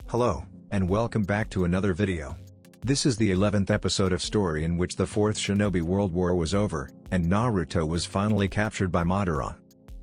Hello, and welcome back to another video. This is the 11th episode of story in which the 4th Shinobi World War was over, and Naruto was finally captured by Madara.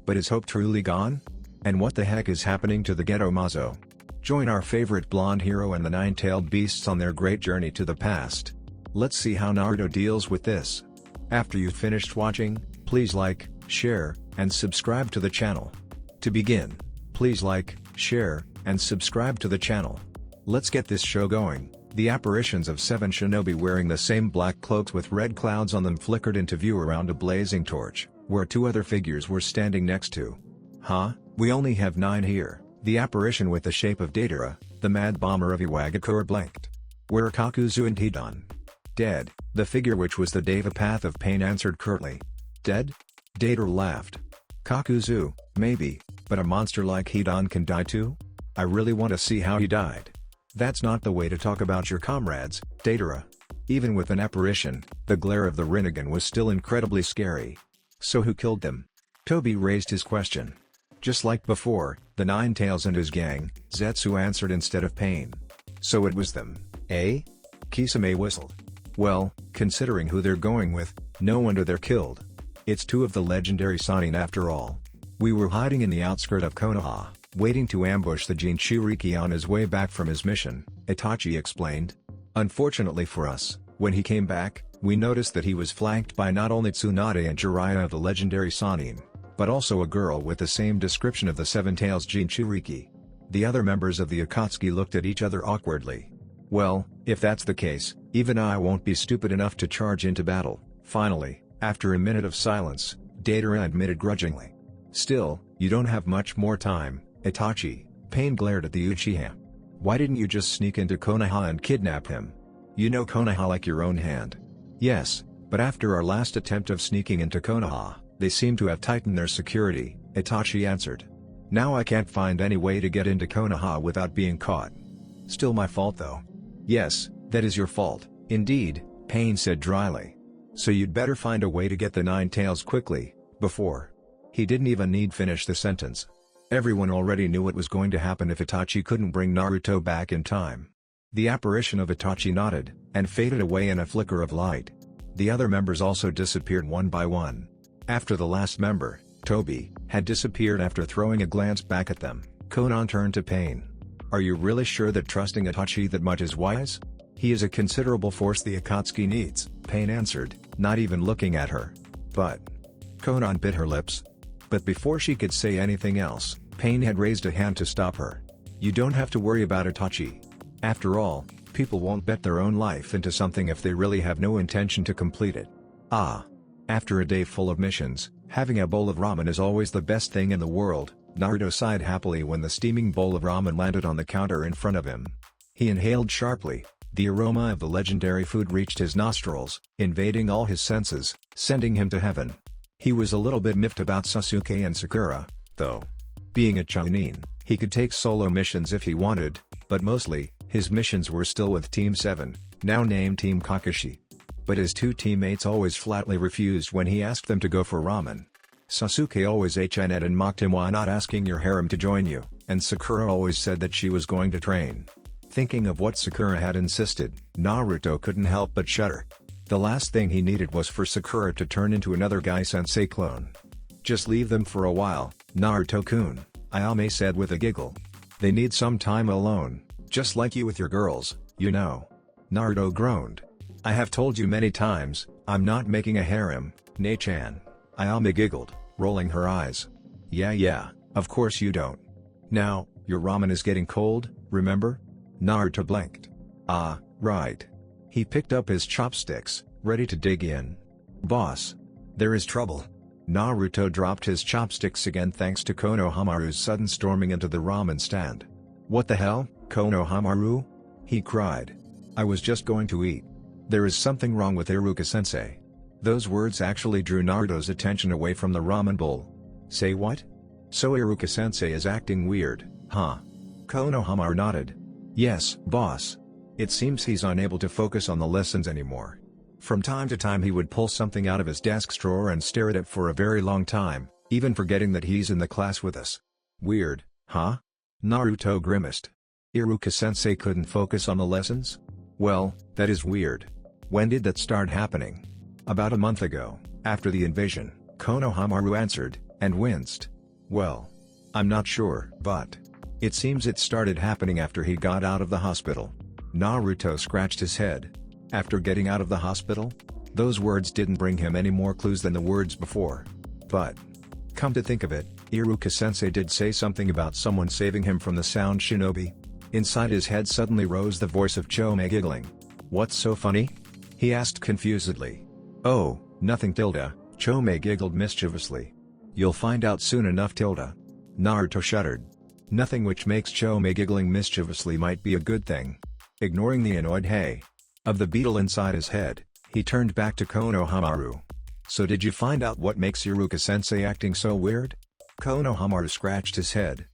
But is hope truly gone? And what the heck is happening to the Ghetto Mazo? Join our favorite blonde hero and the nine-tailed beasts on their great journey to the past. Let's see how Naruto deals with this. After you've finished watching, please like, share, and subscribe to the channel. To begin, please like, share, and subscribe to the channel. Let's get this show going. The apparitions of 7 shinobi wearing the same black cloaks with red clouds on them flickered into view around a blazing torch, where 2 other figures were standing next to. Huh? We only have 9 here. The apparition with the shape of Datara, the mad bomber of Iwagakure blinked. Where are Kakuzu and Hidan? Dead, the figure which was the Deva Path of Pain answered curtly. Dead? Datara laughed. Kakuzu, maybe, but a monster like Hidan can die too? I really want to see how he died. That's not the way to talk about your comrades, Datara. Even with an apparition, the glare of the Rinnegan was still incredibly scary. So who killed them? Tobi raised his question. Just like before, the Nine-Tails and his gang, Zetsu answered instead of Pain. So it was them, eh? Kisame whistled. Well, considering who they're going with, no wonder they're killed. It's 2 of the legendary Sannin after all. We were hiding in the outskirt of Konoha, waiting to ambush the Jinchuriki on his way back from his mission, Itachi explained. Unfortunately for us, when he came back, we noticed that he was flanked by not only Tsunade and Jiraiya of the legendary Sannin, but also a girl with the same description of the Seven-Tails Jinchuriki. The other members of the Akatsuki looked at each other awkwardly. Well, if that's the case, even I won't be stupid enough to charge into battle. Finally, after a minute of silence, Datara admitted grudgingly. Still, you don't have much more time, Itachi. Pain glared at the Uchiha. Why didn't you just sneak into Konoha and kidnap him? You know Konoha like your own hand. Yes, but after our last attempt of sneaking into Konoha, they seem to have tightened their security, Itachi answered. Now I can't find any way to get into Konoha without being caught. Still my fault though. Yes, that is your fault, indeed, Pain said dryly. So you'd better find a way to get the Nine-Tails quickly, before. He didn't even need finish the sentence. Everyone already knew what was going to happen if Itachi couldn't bring Naruto back in time. The apparition of Itachi nodded, and faded away in a flicker of light. The other members also disappeared one by one. After the last member, Tobi, had disappeared after throwing a glance back at them, Konan turned to Pain. Are you really sure that trusting Itachi that much is wise? He is a considerable force the Akatsuki needs, Pain answered, not even looking at her. But... Konan bit her lips. But before she could say anything else, Pain had raised a hand to stop her. You don't have to worry about Itachi. After all, people won't bet their own life into something if they really have no intention to complete it. After a day full of missions, having a bowl of ramen is always the best thing in the world, Naruto sighed happily when the steaming bowl of ramen landed on the counter in front of him. He inhaled sharply. The aroma of the legendary food reached his nostrils, invading all his senses, sending him to heaven. He was a little bit miffed about Sasuke and Sakura, though. Being a Chunin, he could take solo missions if he wanted, but mostly, his missions were still with Team 7, now named Team Kakashi. But his 2 teammates always flatly refused when he asked them to go for ramen. Sasuke always HN'd and mocked him why not asking your harem to join you, and Sakura always said that she was going to train. Thinking of what Sakura had insisted, Naruto couldn't help but shudder. The last thing he needed was for Sakura to turn into another Gai-sensei clone. Just leave them for a while, Naruto-kun, Ayame said with a giggle. They need some time alone, just like you with your girls, you know. Naruto groaned. I have told you many times, I'm not making a harem, Ne-chan. Ayame giggled, rolling her eyes. Yeah, of course you don't. Now, your ramen is getting cold, remember? Naruto blinked. Ah, right. He picked up his chopsticks, ready to dig in. Boss. There is trouble. Naruto dropped his chopsticks again thanks to Konohamaru's sudden storming into the ramen stand. What the hell, Konohamaru? He cried. I was just going to eat. There is something wrong with Iruka-sensei. Those words actually drew Naruto's attention away from the ramen bowl. Say what? So Iruka-sensei is acting weird, huh? Konohamaru nodded. Yes, boss. It seems he's unable to focus on the lessons anymore. From time to time he would pull something out of his desk drawer and stare at it for a very long time, even forgetting that he's in the class with us. Weird, huh? Naruto grimaced. Iruka-sensei couldn't focus on the lessons? Well, that is weird. When did that start happening? About a month ago, after the invasion, Konohamaru answered, and winced. Well, I'm not sure, but it seems it started happening after he got out of the hospital. Naruto scratched his head. After getting out of the hospital? Those words didn't bring him any more clues than the words before. But come to think of it, Iruka-sensei did say something about someone saving him from the sound shinobi. Inside his head suddenly rose the voice of Chome giggling. What's so funny? He asked confusedly. Oh, nothing tilde, Chome giggled mischievously. You'll find out soon enough tilde. Naruto shuddered. Nothing which makes Chome giggling mischievously might be a good thing. Ignoring the annoyed hey of the beetle inside his head, he turned back to Konohamaru. So did you find out what makes Iruka-sensei acting so weird? Konohamaru scratched his head.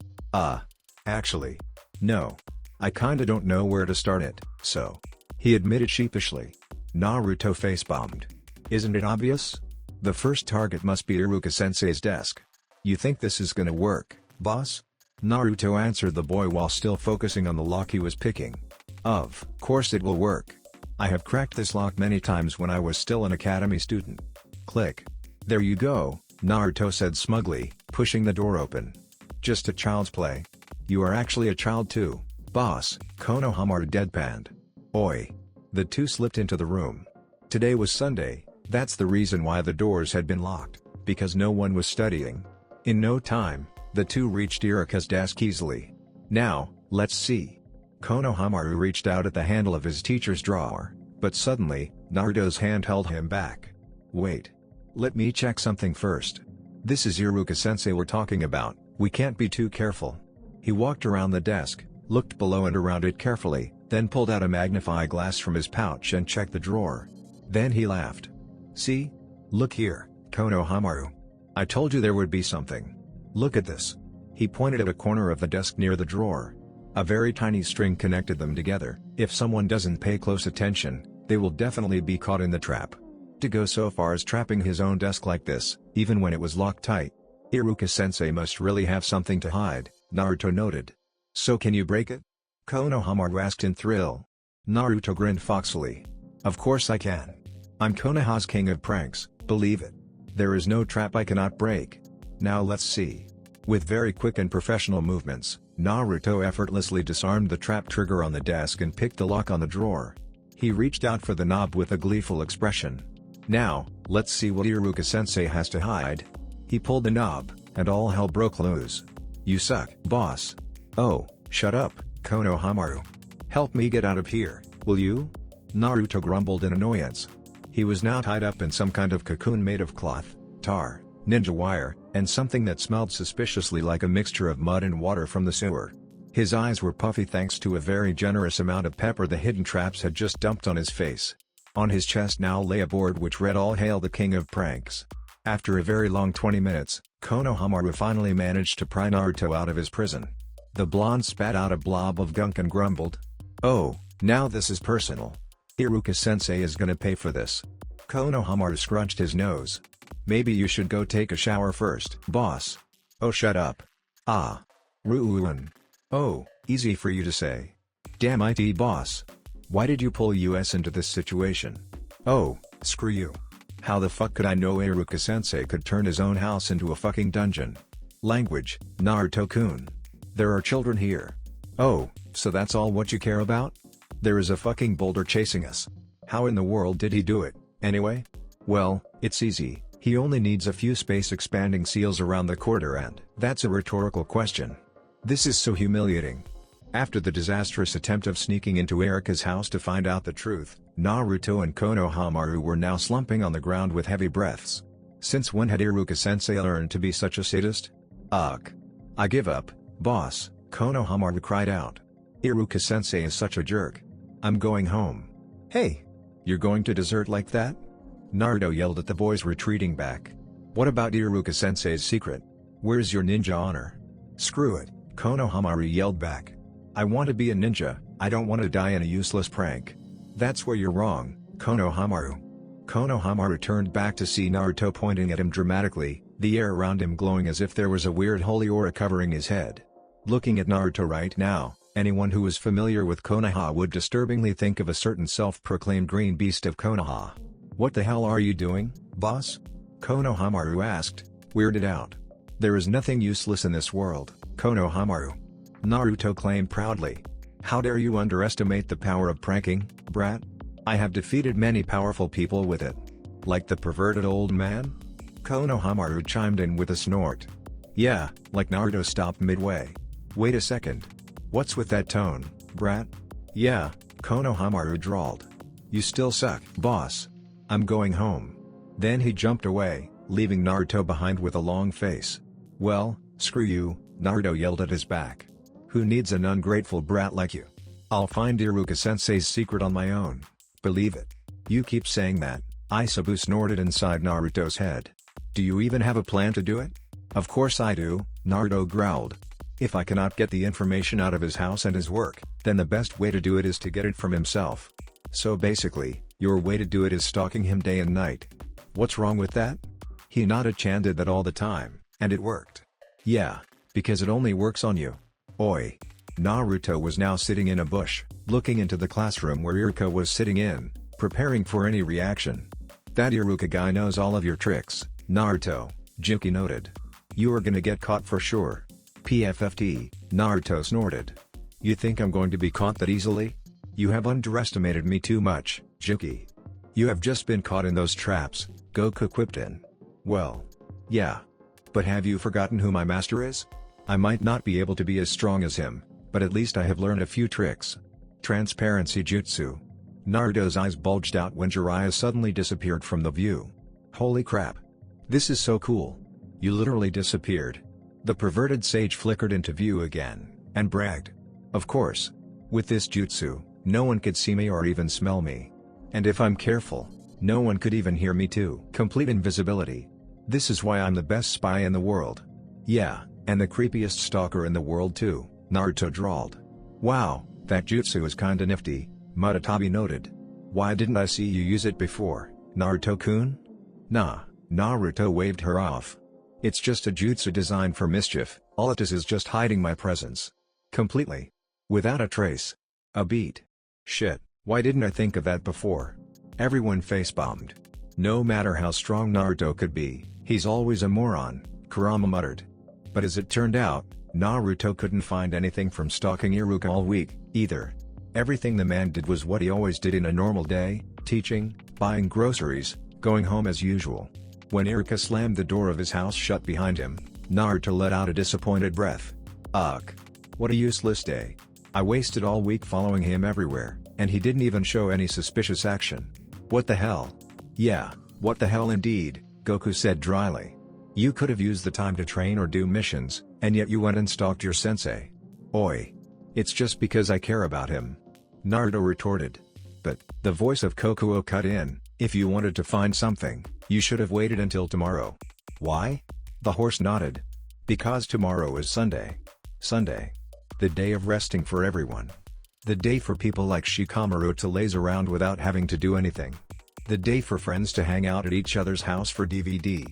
Actually, no. I kinda don't know where to start it, so, he admitted sheepishly. Naruto face-bombed. Isn't it obvious? The first target must be Iruka-sensei's desk. You think this is gonna work, boss? Naruto answered the boy while still focusing on the lock he was picking. Of course it will work. I have cracked this lock many times when I was still an academy student. Click. There you go, Naruto said smugly, pushing the door open. Just a child's play. You are actually a child too, boss, Konohamaru deadpanned. Oi. The two slipped into the room. Today was Sunday, that's the reason why the doors had been locked, because no one was studying. In no time, the two reached Iruka's desk easily. Now, let's see. Konohamaru reached out at the handle of his teacher's drawer, but suddenly, Naruto's hand held him back. Wait. Let me check something first. This is Iruka-sensei we're talking about, we can't be too careful. He walked around the desk, looked below and around it carefully, then pulled out a magnifying glass from his pouch and checked the drawer. Then he laughed. See? Look here, Konohamaru. I told you there would be something. Look at this. He pointed at a corner of the desk near the drawer. A very tiny string connected them together. If someone doesn't pay close attention, they will definitely be caught in the trap. To go so far as trapping his own desk like this, even when it was locked tight. Iruka-sensei must really have something to hide, Naruto noted. So can you break it? Konohamaru asked in thrill. Naruto grinned foxily. Of course I can. I'm Konoha's king of pranks, believe it. There is no trap I cannot break. Now let's see. With very quick and professional movements, Naruto effortlessly disarmed the trap trigger on the desk and picked the lock on the drawer. He reached out for the knob with a gleeful expression. Now, let's see what Iruka-sensei has to hide. He pulled the knob, and all hell broke loose. You suck, boss. Oh, shut up, Konohamaru. Help me get out of here, will you? Naruto grumbled in annoyance. He was now tied up in some kind of cocoon made of cloth, tar, ninja wire, and something that smelled suspiciously like a mixture of mud and water from the sewer. His eyes were puffy thanks to a very generous amount of pepper the hidden traps had just dumped on his face. On his chest now lay a board which read All Hail the King of Pranks. After a very long 20 minutes, Konohamaru finally managed to pry Naruto out of his prison. The blonde spat out a blob of gunk and grumbled. Oh, now this is personal. Iruka-sensei is gonna pay for this. Konohamaru scrunched his nose. Maybe you should go take a shower first, boss. Oh shut up. Ah. Ruuun. Oh, easy for you to say. Damn it, boss. Why did you pull us into this situation? Oh, screw you. How the fuck could I know Iruka-sensei could turn his own house into a fucking dungeon? Language, Naruto-kun. There are children here. Oh, so that's all what you care about? There is a fucking boulder chasing us. How in the world did he do it, anyway? Well, it's easy, he only needs a few space-expanding seals around the quarter and that's a rhetorical question. This is so humiliating. After the disastrous attempt of sneaking into Iruka's house to find out the truth, Naruto and Konohamaru were now slumping on the ground with heavy breaths. Since when had Iruka-sensei learned to be such a sadist? Ugh. I give up, boss, Konohamaru cried out. Iruka-sensei is such a jerk. I'm going home. Hey! You're going to desert like that? Naruto yelled at the boys retreating back. What about Iruka-sensei's secret? Where's your ninja honor? Screw it, Konohamaru yelled back. I want to be a ninja, I don't want to die in a useless prank. That's where you're wrong, Konohamaru. Konohamaru turned back to see Naruto pointing at him dramatically, the air around him glowing as if there was a weird holy aura covering his head. Looking at Naruto right now, Anyone who is familiar with Konoha would disturbingly think of a certain self-proclaimed green beast of Konoha. "What the hell are you doing, boss?" Konohamaru asked, weirded out. "There is nothing useless in this world, Konohamaru," Naruto claimed proudly. "How dare you underestimate the power of pranking, brat? I have defeated many powerful people with it." "Like the perverted old man?" Konohamaru chimed in with a snort. "Yeah," like Naruto stopped midway. "Wait a second. What's with that tone, brat?" "Yeah," Konohamaru drawled. "You still suck, boss. I'm going home." Then he jumped away, leaving Naruto behind with a long face. "Well, screw you," Naruto yelled at his back. "Who needs an ungrateful brat like you? I'll find Iruka-sensei's secret on my own. Believe it." "You keep saying that," Isabu snorted inside Naruto's head. "Do you even have a plan to do it?" "Of course I do," Naruto growled. "If I cannot get the information out of his house and his work, then the best way to do it is to get it from himself. So basically, your way to do it is stalking him day and night. What's wrong with that?" Hinata-chan did that all the time, and it worked. "Yeah, because it only works on you." "Oi." Naruto was now sitting in a bush, looking into the classroom where Iruka was sitting in, preparing for any reaction. "That Iruka guy knows all of your tricks, Naruto," Jinki noted. "You are gonna get caught for sure." "PFFT," Naruto snorted. "You think I'm going to be caught that easily? You have underestimated me too much, Jinki. You have just been caught in those traps," Goku quipped in. "Well. Yeah. But have you forgotten who my master is? I might not be able to be as strong as him, but at least I have learned a few tricks." "Transparency jutsu." Naruto's eyes bulged out when Jiraiya suddenly disappeared from the view. "Holy crap. This is so cool. You literally disappeared." The perverted sage flickered into view again, and bragged. "Of course. With this jutsu, no one could see me or even smell me. And if I'm careful, no one could even hear me too." "Complete invisibility. This is why I'm the best spy in the world." "Yeah, and the creepiest stalker in the world too," Naruto drawled. "Wow, that jutsu is kinda nifty," Muratabi noted. "Why didn't I see you use it before, Naruto-kun?" "Nah," Naruto waved her off. "It's just a jutsu designed for mischief, all it is just hiding my presence. Completely. Without a trace. A beat. Shit, why didn't I think of that before?" Everyone face-bombed. "No matter how strong Naruto could be, he's always a moron," Kurama muttered. But as it turned out, Naruto couldn't find anything from stalking Iruka all week, either. Everything the man did was what he always did in a normal day: teaching, buying groceries, going home as usual. When Iruka slammed the door of his house shut behind him, Naruto let out a disappointed breath. "Ugh. What a useless day. I wasted all week following him everywhere, and he didn't even show any suspicious action. What the hell?" "Yeah, what the hell indeed," Goku said dryly. "You could have used the time to train or do missions, and yet you went and stalked your sensei." "Oi. It's just because I care about him," Naruto retorted. "But," the voice of Kokuo cut in, "if you wanted to find something, you should have waited until tomorrow." "Why?" The horse nodded. "Because tomorrow is Sunday. Sunday. The day of resting for everyone. The day for people like Shikamaru to laze around without having to do anything. The day for friends to hang out at each other's house for DVD.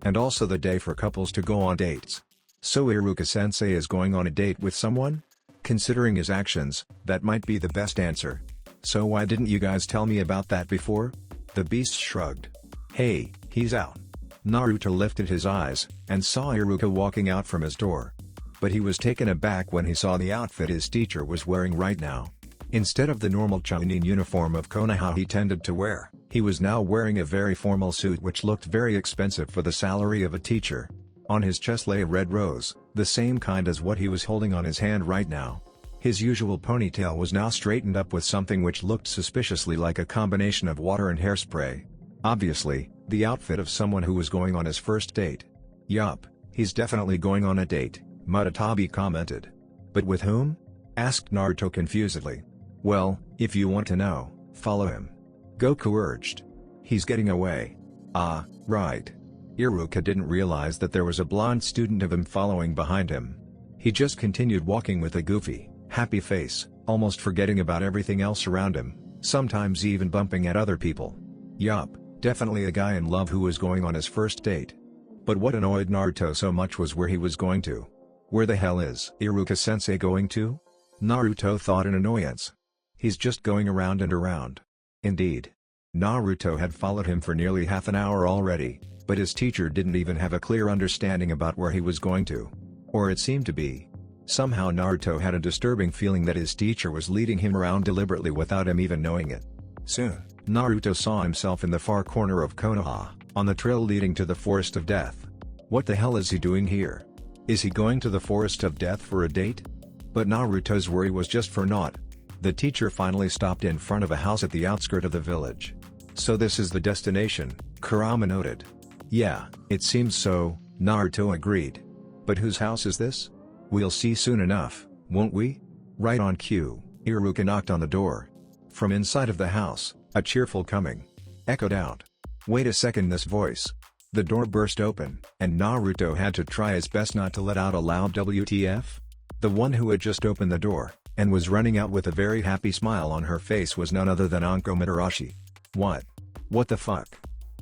And also the day for couples to go on dates. So Iruka-sensei is going on a date with someone? Considering his actions, that might be the best answer. So why didn't you guys tell me about that before?" The beast shrugged. "Hey, he's out." Naruto lifted his eyes, and saw Iruka walking out from his door. But he was taken aback when he saw the outfit his teacher was wearing right now. Instead of the normal Chunin uniform of Konoha he tended to wear, he was now wearing a very formal suit which looked very expensive for the salary of a teacher. On his chest lay a red rose, the same kind as what he was holding on his hand right now. His usual ponytail was now straightened up with something which looked suspiciously like a combination of water and hairspray. Obviously, the outfit of someone who was going on his first date. "Yup, he's definitely going on a date," Muratabi commented. "But with whom?" asked Naruto confusedly. "Well, if you want to know, follow him," Goku urged. "He's getting away." "Ah, right." Iruka didn't realize that there was a blonde student of him following behind him. He just continued walking with a goofy, happy face, almost forgetting about everything else around him, sometimes even bumping at other people. Yup, definitely a guy in love who was going on his first date. But what annoyed Naruto so much was where he was going to. Where the hell is Iruka-sensei going to? Naruto thought in annoyance. He's just going around and around. Indeed. Naruto had followed him for nearly half an hour already, but his teacher didn't even have a clear understanding about where he was going to. Or it seemed to be. Somehow Naruto had a disturbing feeling that his teacher was leading him around deliberately without him even knowing it. Soon, Naruto saw himself in the far corner of Konoha, on the trail leading to the Forest of Death. What the hell is he doing here? Is he going to the Forest of Death for a date? But Naruto's worry was just for naught. The teacher finally stopped in front of a house at the outskirt of the village. So this is the destination, Kurama noted. Yeah, it seems so, Naruto agreed. But whose house is this? We'll see soon enough, won't we? Right on cue, Iruka knocked on the door. From inside of the house, a cheerful coming echoed out. Wait a second, this voice. The door burst open, and Naruto had to try his best not to let out a loud WTF. The one who had just opened the door, and was running out with a very happy smile on her face was none other than Anko Mitarashi. What the fuck?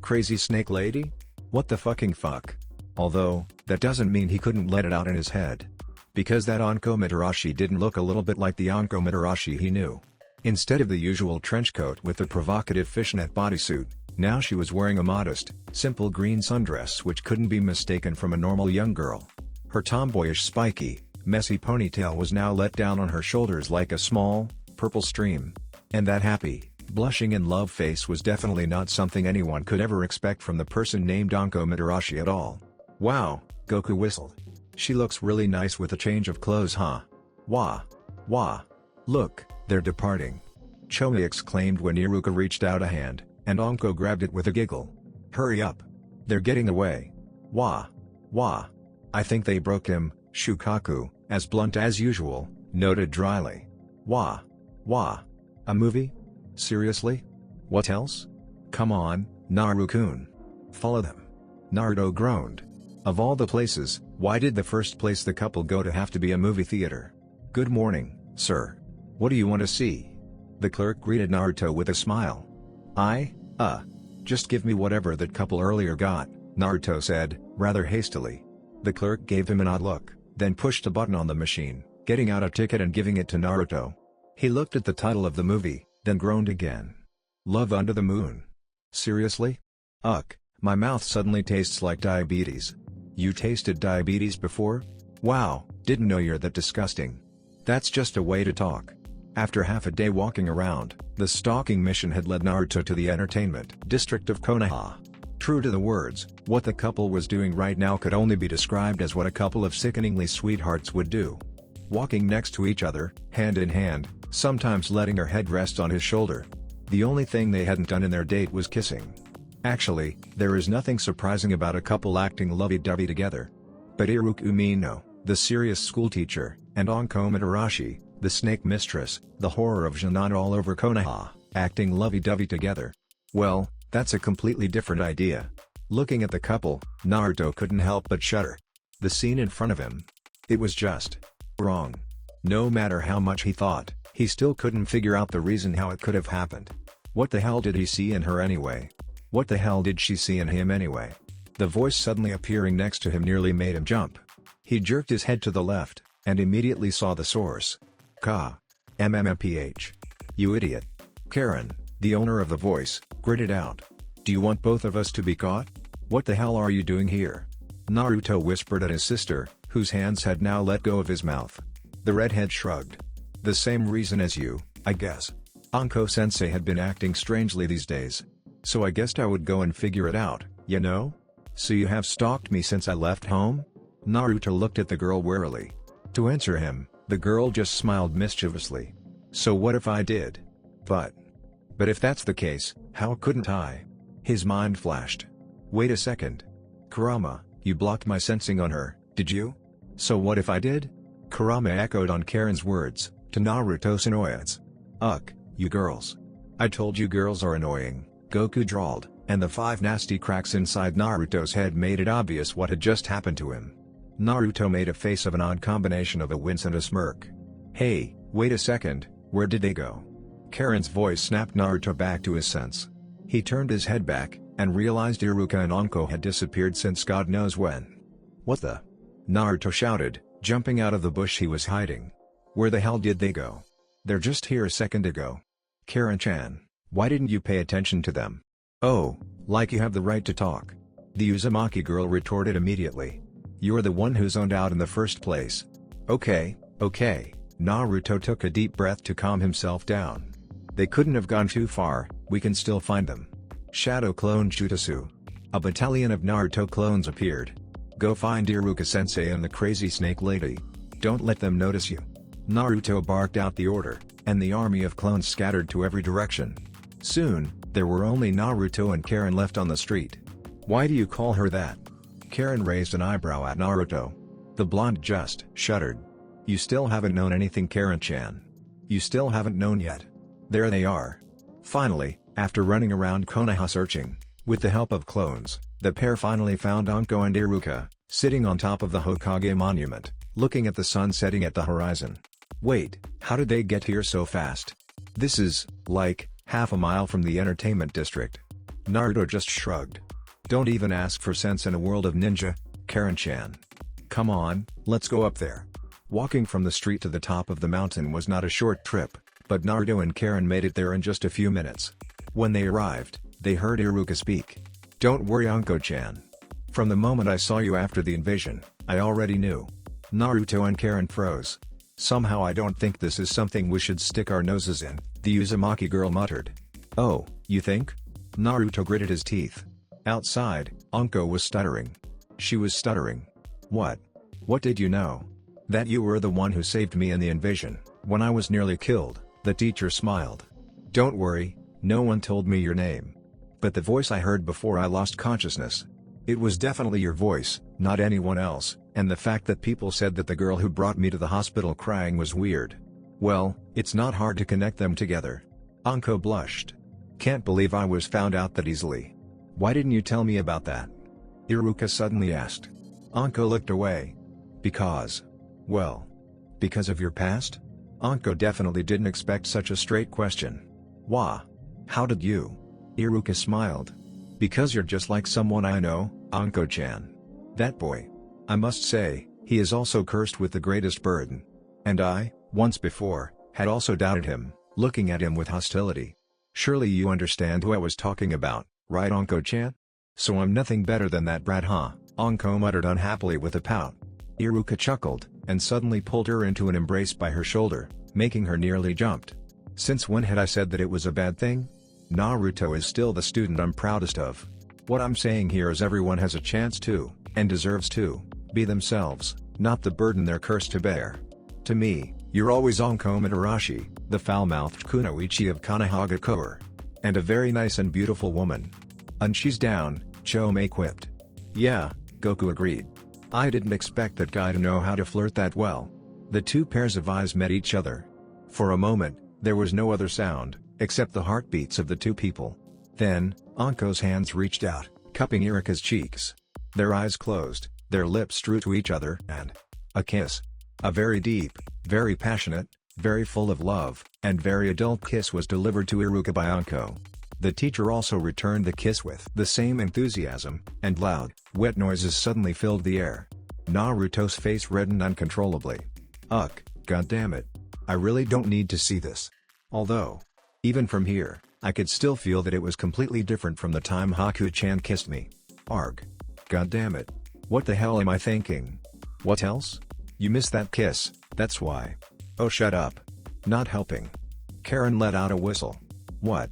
Crazy snake lady? What the fucking fuck? Although, that doesn't mean he couldn't let it out in his head. Because that Anko Mitarashi didn't look a little bit like the Anko Mitarashi he knew. Instead of the usual trench coat with the provocative fishnet bodysuit, now she was wearing a modest, simple green sundress which couldn't be mistaken from a normal young girl. Her tomboyish spiky, messy ponytail was now let down on her shoulders like a small, purple stream. And that happy, blushing in love face was definitely not something anyone could ever expect from the person named Anko Mitarashi at all. Wow, Goku whistled. She looks really nice with a change of clothes, huh? Wah. Look, they're departing. Chomi exclaimed when Iruka reached out a hand, and Anko grabbed it with a giggle. Hurry up. They're getting away. Wah. I think they broke him, Shukaku, as blunt as usual, noted dryly. Wah. A movie? Seriously? What else? Come on, Naru-kun. Follow them. Naruto groaned. Of all the places, why did the first place the couple go to have to be a movie theater? Good morning, sir. What do you want to see? The clerk greeted Naruto with a smile. Just give me whatever that couple earlier got, Naruto said, rather hastily. The clerk gave him an odd look, then pushed a button on the machine, getting out a ticket and giving it to Naruto. He looked at the title of the movie, then groaned again. Love Under the Moon. Seriously? My mouth suddenly tastes like diabetes. You tasted diabetes before? Wow, didn't know you're that disgusting. That's just a way to talk. After half a day walking around, the stalking mission had led Naruto to the entertainment district of Konoha. True to the words, what the couple was doing right now could only be described as what a couple of sickeningly sweethearts would do. Walking next to each other, hand in hand, sometimes letting her head rest on his shoulder. The only thing they hadn't done in their date was kissing. Actually, there is nothing surprising about a couple acting lovey-dovey together. But Iruka Umino, the serious schoolteacher, and Anko Mitarashi, the snake mistress, the horror of Janan all over Konoha, acting lovey-dovey together. Well, that's a completely different idea. Looking at the couple, Naruto couldn't help but shudder. The scene in front of him. It was just wrong. No matter how much he thought, he still couldn't figure out the reason how it could have happened. What the hell did he see in her anyway? What the hell did she see in him anyway? The voice suddenly appearing next to him nearly made him jump. He jerked his head to the left, and immediately saw the source. MMPH. You idiot. Karen, the owner of the voice, gritted out. Do you want both of us to be caught? What the hell are you doing here? Naruto whispered at his sister, whose hands had now let go of his mouth. The redhead shrugged. The same reason as you, I guess. Anko-sensei had been acting strangely these days. So I guessed I would go and figure it out, you know? So you have stalked me since I left home? Naruto looked at the girl warily. To answer him, the girl just smiled mischievously. So what if I did? But if that's the case, how couldn't I? His mind flashed. Wait a second. Kurama, you blocked my sensing on her, did you? So what if I did? Kurama echoed on Karen's words, to Naruto's annoyance. You girls. I told you girls are annoying, Goku drawled, and the 5 nasty cracks inside Naruto's head made it obvious what had just happened to him. Naruto made a face of an odd combination of a wince and a smirk. Hey, wait a second, where did they go? Karen's voice snapped Naruto back to his sense. He turned his head back, and realized Iruka and Anko had disappeared since God knows when. What the? Naruto shouted, jumping out of the bush he was hiding. Where the hell did they go? They're just here a second ago. Karen-chan, why didn't you pay attention to them? Oh, like you have the right to talk. The Uzumaki girl retorted immediately. You're the one who zoned out in the first place. Okay. Naruto took a deep breath to calm himself down. They couldn't have gone too far, we can still find them. Shadow clone Jutsu. A battalion of Naruto clones appeared. Go find Iruka-sensei and the crazy snake lady. Don't let them notice you. Naruto barked out the order, and the army of clones scattered to every direction. Soon, there were only Naruto and Karen left on the street. Why do you call her that? Karen raised an eyebrow at Naruto. The blonde just shuddered. You still haven't known anything, Karen-chan. You still haven't known yet. There they are. Finally, after running around Konoha searching, with the help of clones, the pair finally found Anko and Iruka, sitting on top of the Hokage monument, looking at the sun setting at the horizon. Wait, how did they get here so fast? This is, like, half a mile from the entertainment district. Naruto just shrugged. Don't even ask for sense in a world of ninja, Karen-chan. Come on, let's go up there. Walking from the street to the top of the mountain was not a short trip, but Naruto and Karen made it there in just a few minutes. When they arrived, they heard Iruka speak. Don't worry, Anko-chan. From the moment I saw you after the invasion, I already knew. Naruto and Karen froze. Somehow I don't think this is something we should stick our noses in, the Uzumaki girl muttered. Oh, you think? Naruto gritted his teeth. Outside, Anko was stuttering. She was stuttering. What? What did you know? That you were the one who saved me in the invasion, when I was nearly killed, the teacher smiled. Don't worry, no one told me your name. But the voice I heard before I lost consciousness. It was definitely your voice, not anyone else, and the fact that people said that the girl who brought me to the hospital crying was weird. Well, it's not hard to connect them together. Anko blushed. Can't believe I was found out that easily. Why didn't you tell me about that? Iruka suddenly asked. Anko looked away. Because. Well. Because of your past? Anko definitely didn't expect such a straight question. Wah. How did you? Iruka smiled. Because you're just like someone I know, Anko-chan. That boy. I must say, he is also cursed with the greatest burden. And I, once before, had also doubted him, looking at him with hostility. Surely you understand who I was talking about, right, Anko-chan? So I'm nothing better than that brat, huh? Anko muttered unhappily with a pout. Iruka chuckled, and suddenly pulled her into an embrace by her shoulder, making her nearly jumped. Since when had I said that it was a bad thing? Naruto is still the student I'm proudest of. What I'm saying here is everyone has a chance to, and deserves to, be themselves, not the burden they're cursed to bear. To me, you're always Anko Mitarashi, the foul-mouthed kunoichi of Konohagakure. And a very nice and beautiful woman. And she's down, Chome quipped. Yeah, Goku agreed. I didn't expect that guy to know how to flirt that well. The two pairs of eyes met each other. For a moment, there was no other sound, except the heartbeats of the two people. Then, Anko's hands reached out, cupping Iruka's cheeks. Their eyes closed, their lips drew to each other, and a kiss. A very deep, very passionate, very full of love, and very adult kiss was delivered to Iruka by Anko. The teacher also returned the kiss with the same enthusiasm, and loud, wet noises suddenly filled the air. Naruto's face reddened uncontrollably. Goddammit. I really don't need to see this. Although, even from here, I could still feel that it was completely different from the time Haku-chan kissed me. Arg. Goddammit. What the hell am I thinking? What else? You missed that kiss, that's why. Oh, shut up. Not helping. Karen let out a whistle. What?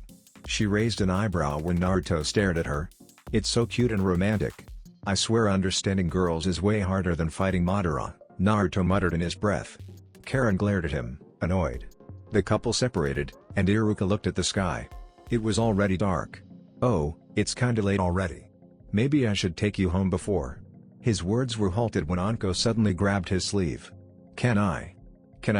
She raised an eyebrow when Naruto stared at her. It's so cute and romantic. I swear understanding girls is way harder than fighting Madara, Naruto muttered in his breath. Karen glared at him, annoyed. The couple separated, and Iruka looked at the sky. It was already dark. Oh, it's kinda late already. Maybe I should take you home before. His words were halted when Anko suddenly grabbed his sleeve. Can I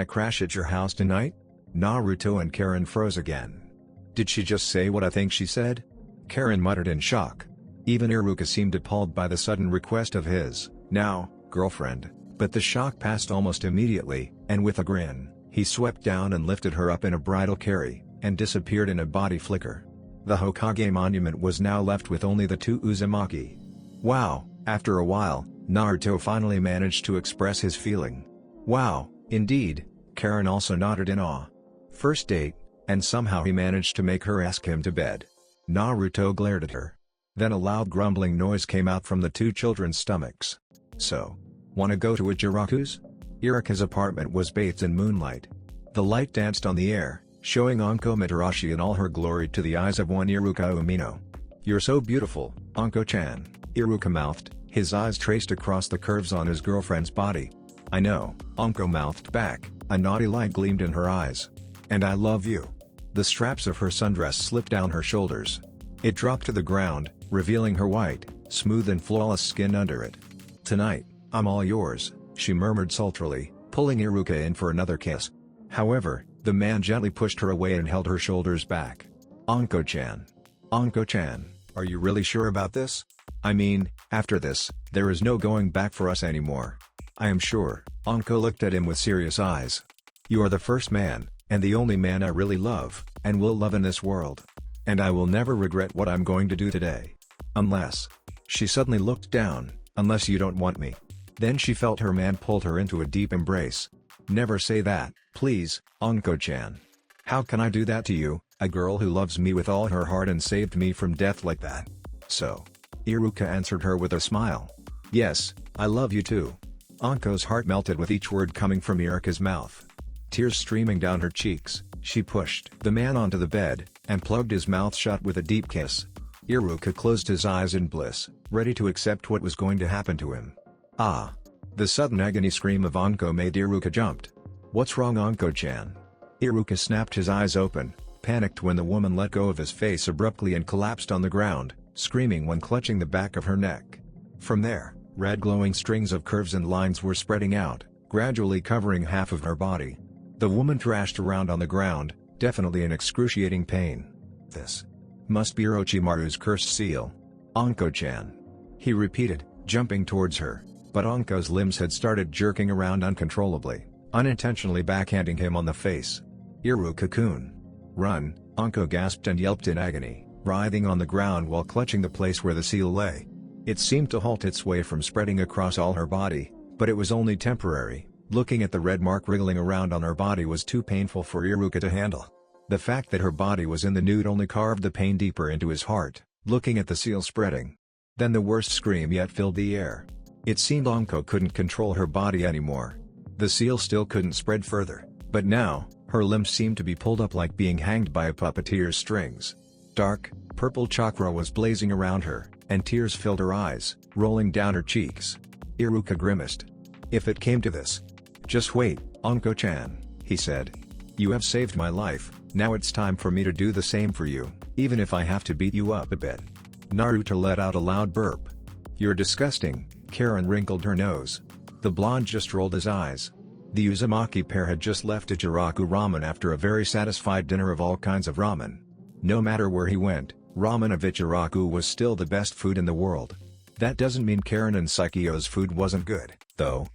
crash at your house tonight? Naruto and Karen froze again. Did she just say what I think she said? Karen muttered in shock. Even Iruka seemed appalled by the sudden request of his, now, girlfriend, but the shock passed almost immediately, and with a grin, he swept down and lifted her up in a bridal carry, and disappeared in a body flicker. The Hokage monument was now left with only the two Uzumaki. Wow, after a while, Naruto finally managed to express his feeling. Wow, indeed, Karen also nodded in awe. First date, and somehow he managed to make her ask him to bed. Naruto glared at her. Then a loud grumbling noise came out from the two children's stomachs. So, wanna go to Ichiraku's? Iruka's apartment was bathed in moonlight. The light danced on the air, showing Anko Mitarashi in all her glory to the eyes of one Iruka Umino. "You're so beautiful, Anko-chan," Iruka mouthed, his eyes traced across the curves on his girlfriend's body. "I know," Anko mouthed back, a naughty light gleamed in her eyes. "And I love you." The straps of her sundress slipped down her shoulders. It dropped to the ground, revealing her white, smooth and flawless skin under it. "Tonight, I'm all yours," she murmured sultrily, pulling Iruka in for another kiss. However, the man gently pushed her away and held her shoulders back. "Anko-chan. Anko-chan, are you really sure about this? I mean, after this, there is no going back for us anymore." "I am sure." Anko looked at him with serious eyes. "You are the first man, and the only man I really love, and will love in this world. And I will never regret what I'm going to do today. Unless..." She suddenly looked down, "unless you don't want me." Then she felt her man pulled her into a deep embrace. "Never say that, please, Anko-chan. How can I do that to you, a girl who loves me with all her heart and saved me from death like that?" "So?" Iruka answered her with a smile. "Yes, I love you too." Anko's heart melted with each word coming from Iruka's mouth. Tears streaming down her cheeks, she pushed the man onto the bed, and plugged his mouth shut with a deep kiss. Iruka closed his eyes in bliss, ready to accept what was going to happen to him. "Ah!" The sudden agony scream of Anko made Iruka jumped. "What's wrong, Anko-chan?" Iruka snapped his eyes open, panicked when the woman let go of his face abruptly and collapsed on the ground, screaming when clutching the back of her neck. From there, red glowing strings of curves and lines were spreading out, gradually covering half of her body. The woman thrashed around on the ground, definitely in excruciating pain. "This must be Orochimaru's cursed seal. Anko-chan," he repeated, jumping towards her, but Anko's limbs had started jerking around uncontrollably, unintentionally backhanding him on the face. "Iruka-kun. Run," Anko gasped and yelped in agony, writhing on the ground while clutching the place where the seal lay. It seemed to halt its way from spreading across all her body, but it was only temporary. Looking at the red mark wriggling around on her body was too painful for Iruka to handle. The fact that her body was in the nude only carved the pain deeper into his heart, looking at the seal spreading. Then the worst scream yet filled the air. It seemed Anko couldn't control her body anymore. The seal still couldn't spread further, but now, her limbs seemed to be pulled up like being hanged by a puppeteer's strings. Dark, purple chakra was blazing around her, and tears filled her eyes, rolling down her cheeks. Iruka grimaced. "If it came to this..." "Just wait, Anko-chan," he said. "You have saved my life, now it's time for me to do the same for you, even if I have to beat you up a bit." Naruto let out a loud burp. "You're disgusting," Karen wrinkled her nose. The blonde just rolled his eyes. The Uzumaki pair had just left Ichiraku Ramen after a very satisfied dinner of all kinds of ramen. No matter where he went, ramen of Ichiraku was still the best food in the world. That doesn't mean Karen and Saikyo's food wasn't good, though.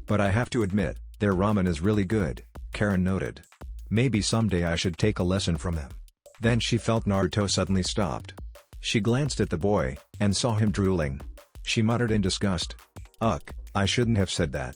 "But I have to admit, their ramen is really good," Karen noted. "Maybe someday I should take a lesson from them." Then she felt Naruto suddenly stopped. She glanced at the boy, and saw him drooling. She muttered in disgust. "Ugh, I shouldn't have said that."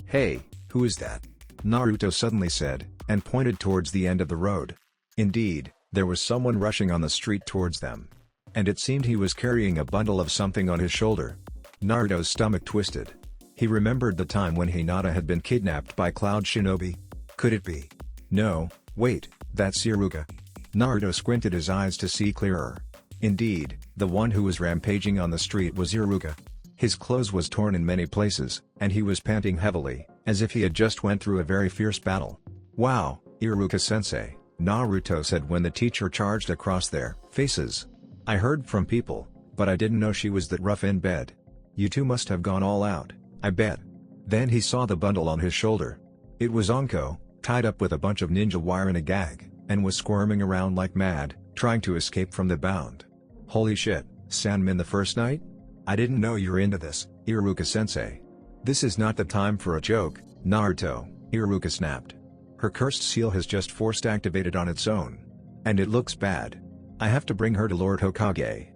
"Hey, who is that?" Naruto suddenly said, and pointed towards the end of the road. Indeed, there was someone rushing on the street towards them. And it seemed he was carrying a bundle of something on his shoulder. Naruto's stomach twisted. He remembered the time when Hinata had been kidnapped by Cloud Shinobi. Could it be? No, wait, that's Iruka. Naruto squinted his eyes to see clearer. Indeed, the one who was rampaging on the street was Iruka. His clothes was torn in many places, and he was panting heavily, as if he had just went through a very fierce battle. "Wow, Iruka-sensei," Naruto said when the teacher charged across their faces. "I heard from people, but I didn't know she was that rough in bed. You two must have gone all out, I bet." Then he saw the bundle on his shoulder. It was Anko, tied up with a bunch of ninja wire in a gag, and was squirming around like mad, trying to escape from the bound. "Holy shit, Sanmin the first night? I didn't know you're into this, Iruka-sensei." "This is not the time for a joke, Naruto," Iruka snapped. "Her cursed seal has just forced activated on its own. And it looks bad. I have to bring her to Lord Hokage.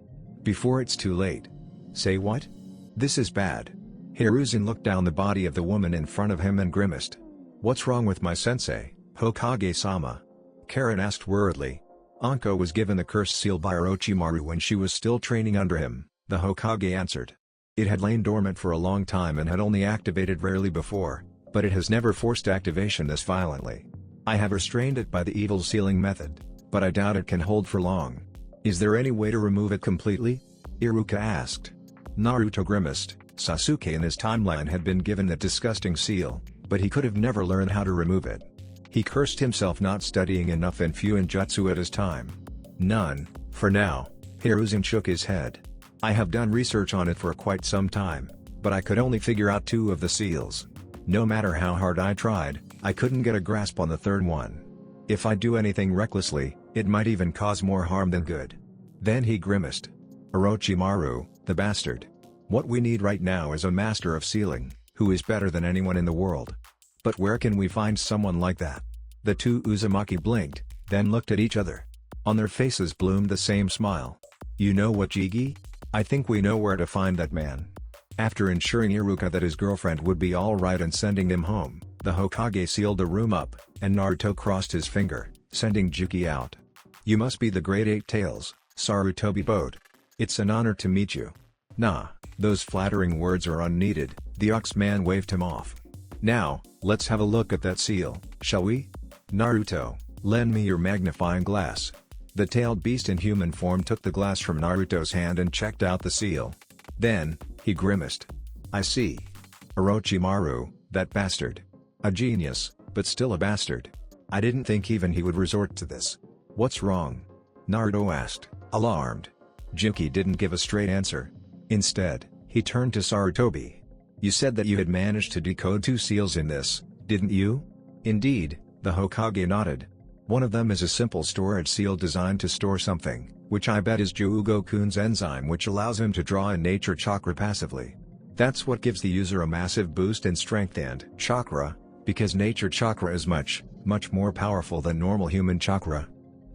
Before it's too late." "Say what? This is bad." Hiruzen looked down the body of the woman in front of him and grimaced. What's wrong with my sensei, Hokage-sama? Karen asked worriedly. Anko was given the cursed seal by Orochimaru when she was still training under him, the Hokage answered. It had lain dormant for a long time and had only activated rarely before, but it has never forced activation this violently. I have restrained it by the evil sealing method, but I doubt it can hold for long. Is there any way to remove it completely? Iruka asked. Naruto grimaced. Sasuke in his timeline had been given that disgusting seal, but he could have never learned how to remove it. He cursed himself not studying enough Infiltration at his time. None, for now. Hiruzen shook his head. I have done research on it for quite some time, but I could only figure out 2 of the seals. No matter how hard I tried, I couldn't get a grasp on the third one. If I do anything recklessly, it might even cause more harm than good. Then he grimaced. Orochimaru, the bastard. What we need right now is a master of sealing, who is better than anyone in the world. But where can we find someone like that? The 2 Uzumaki blinked, then looked at each other. On their faces bloomed the same smile. You know what, Jigi? I think we know where to find that man. After ensuring Iruka that his girlfriend would be alright and sending him home, the Hokage sealed the room up, and Naruto crossed his finger, sending Juki out. You must be the Great Eight Tails, Sarutobi bowed. It's an honor to meet you. Nah, those flattering words are unneeded, the Ox-man waved him off. Now, let's have a look at that seal, shall we? Naruto, lend me your magnifying glass. The tailed beast in human form took the glass from Naruto's hand and checked out the seal. Then, he grimaced. I see. Orochimaru, that bastard. A genius, but still a bastard. I didn't think even he would resort to this. What's wrong? Naruto asked, alarmed. Juki didn't give a straight answer. Instead, he turned to Sarutobi. You said that you had managed to decode 2 seals in this, didn't you? Indeed, the Hokage nodded. One of them is a simple storage seal designed to store something, which I bet is Juugo-kun's enzyme, which allows him to draw in nature chakra passively. That's what gives the user a massive boost in strength and chakra, because nature chakra is much more powerful than normal human chakra.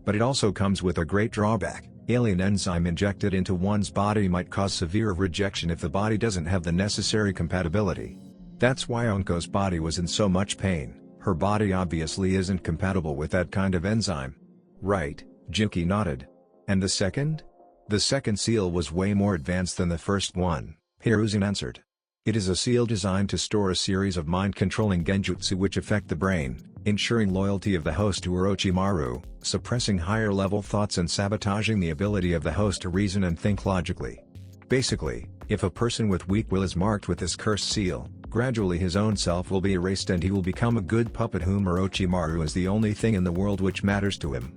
But it also comes with a great drawback. Alien enzyme injected into one's body might cause severe rejection if the body doesn't have the necessary compatibility. That's why Anko's body was in so much pain. Her body obviously isn't compatible with that kind of enzyme. Right, Juki nodded. And the second? The second seal was way more advanced than the first one, Hiruzen answered. It is a seal designed to store a series of mind-controlling genjutsu which affect the brain, ensuring loyalty of the host to Orochimaru, suppressing higher-level thoughts and sabotaging the ability of the host to reason and think logically. Basically, if a person with weak will is marked with this cursed seal, gradually his own self will be erased and he will become a good puppet whom Orochimaru is the only thing in the world which matters to him.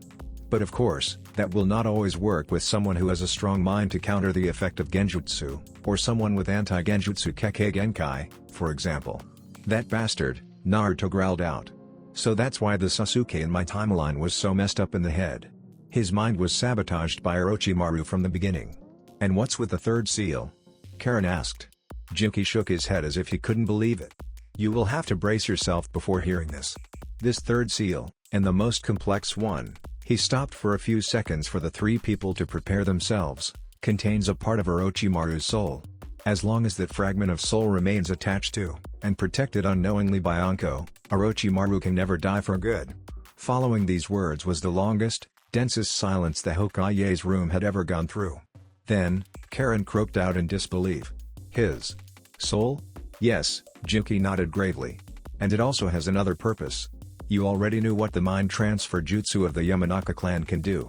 But of course, that will not always work with someone who has a strong mind to counter the effect of genjutsu, or someone with anti-genjutsu Kekkei Genkai, for example. That bastard, Naruto growled out. So that's why the Sasuke in my timeline was so messed up in the head. His mind was sabotaged by Orochimaru from the beginning. And what's with the third seal? Karen asked. Juki shook his head as if he couldn't believe it. You will have to brace yourself before hearing this. This third seal, and the most complex one, he stopped for a few seconds for the 3 people to prepare themselves, contains a part of Orochimaru's soul. As long as that fragment of soul remains attached to, and protected unknowingly by Anko, Orochimaru can never die for good. Following these words was the longest, densest silence the Hokage's room had ever gone through. Then, Karen croaked out in disbelief. His soul? Yes, Juki nodded gravely. And it also has another purpose. You already knew what the mind transfer jutsu of the Yamanaka clan can do.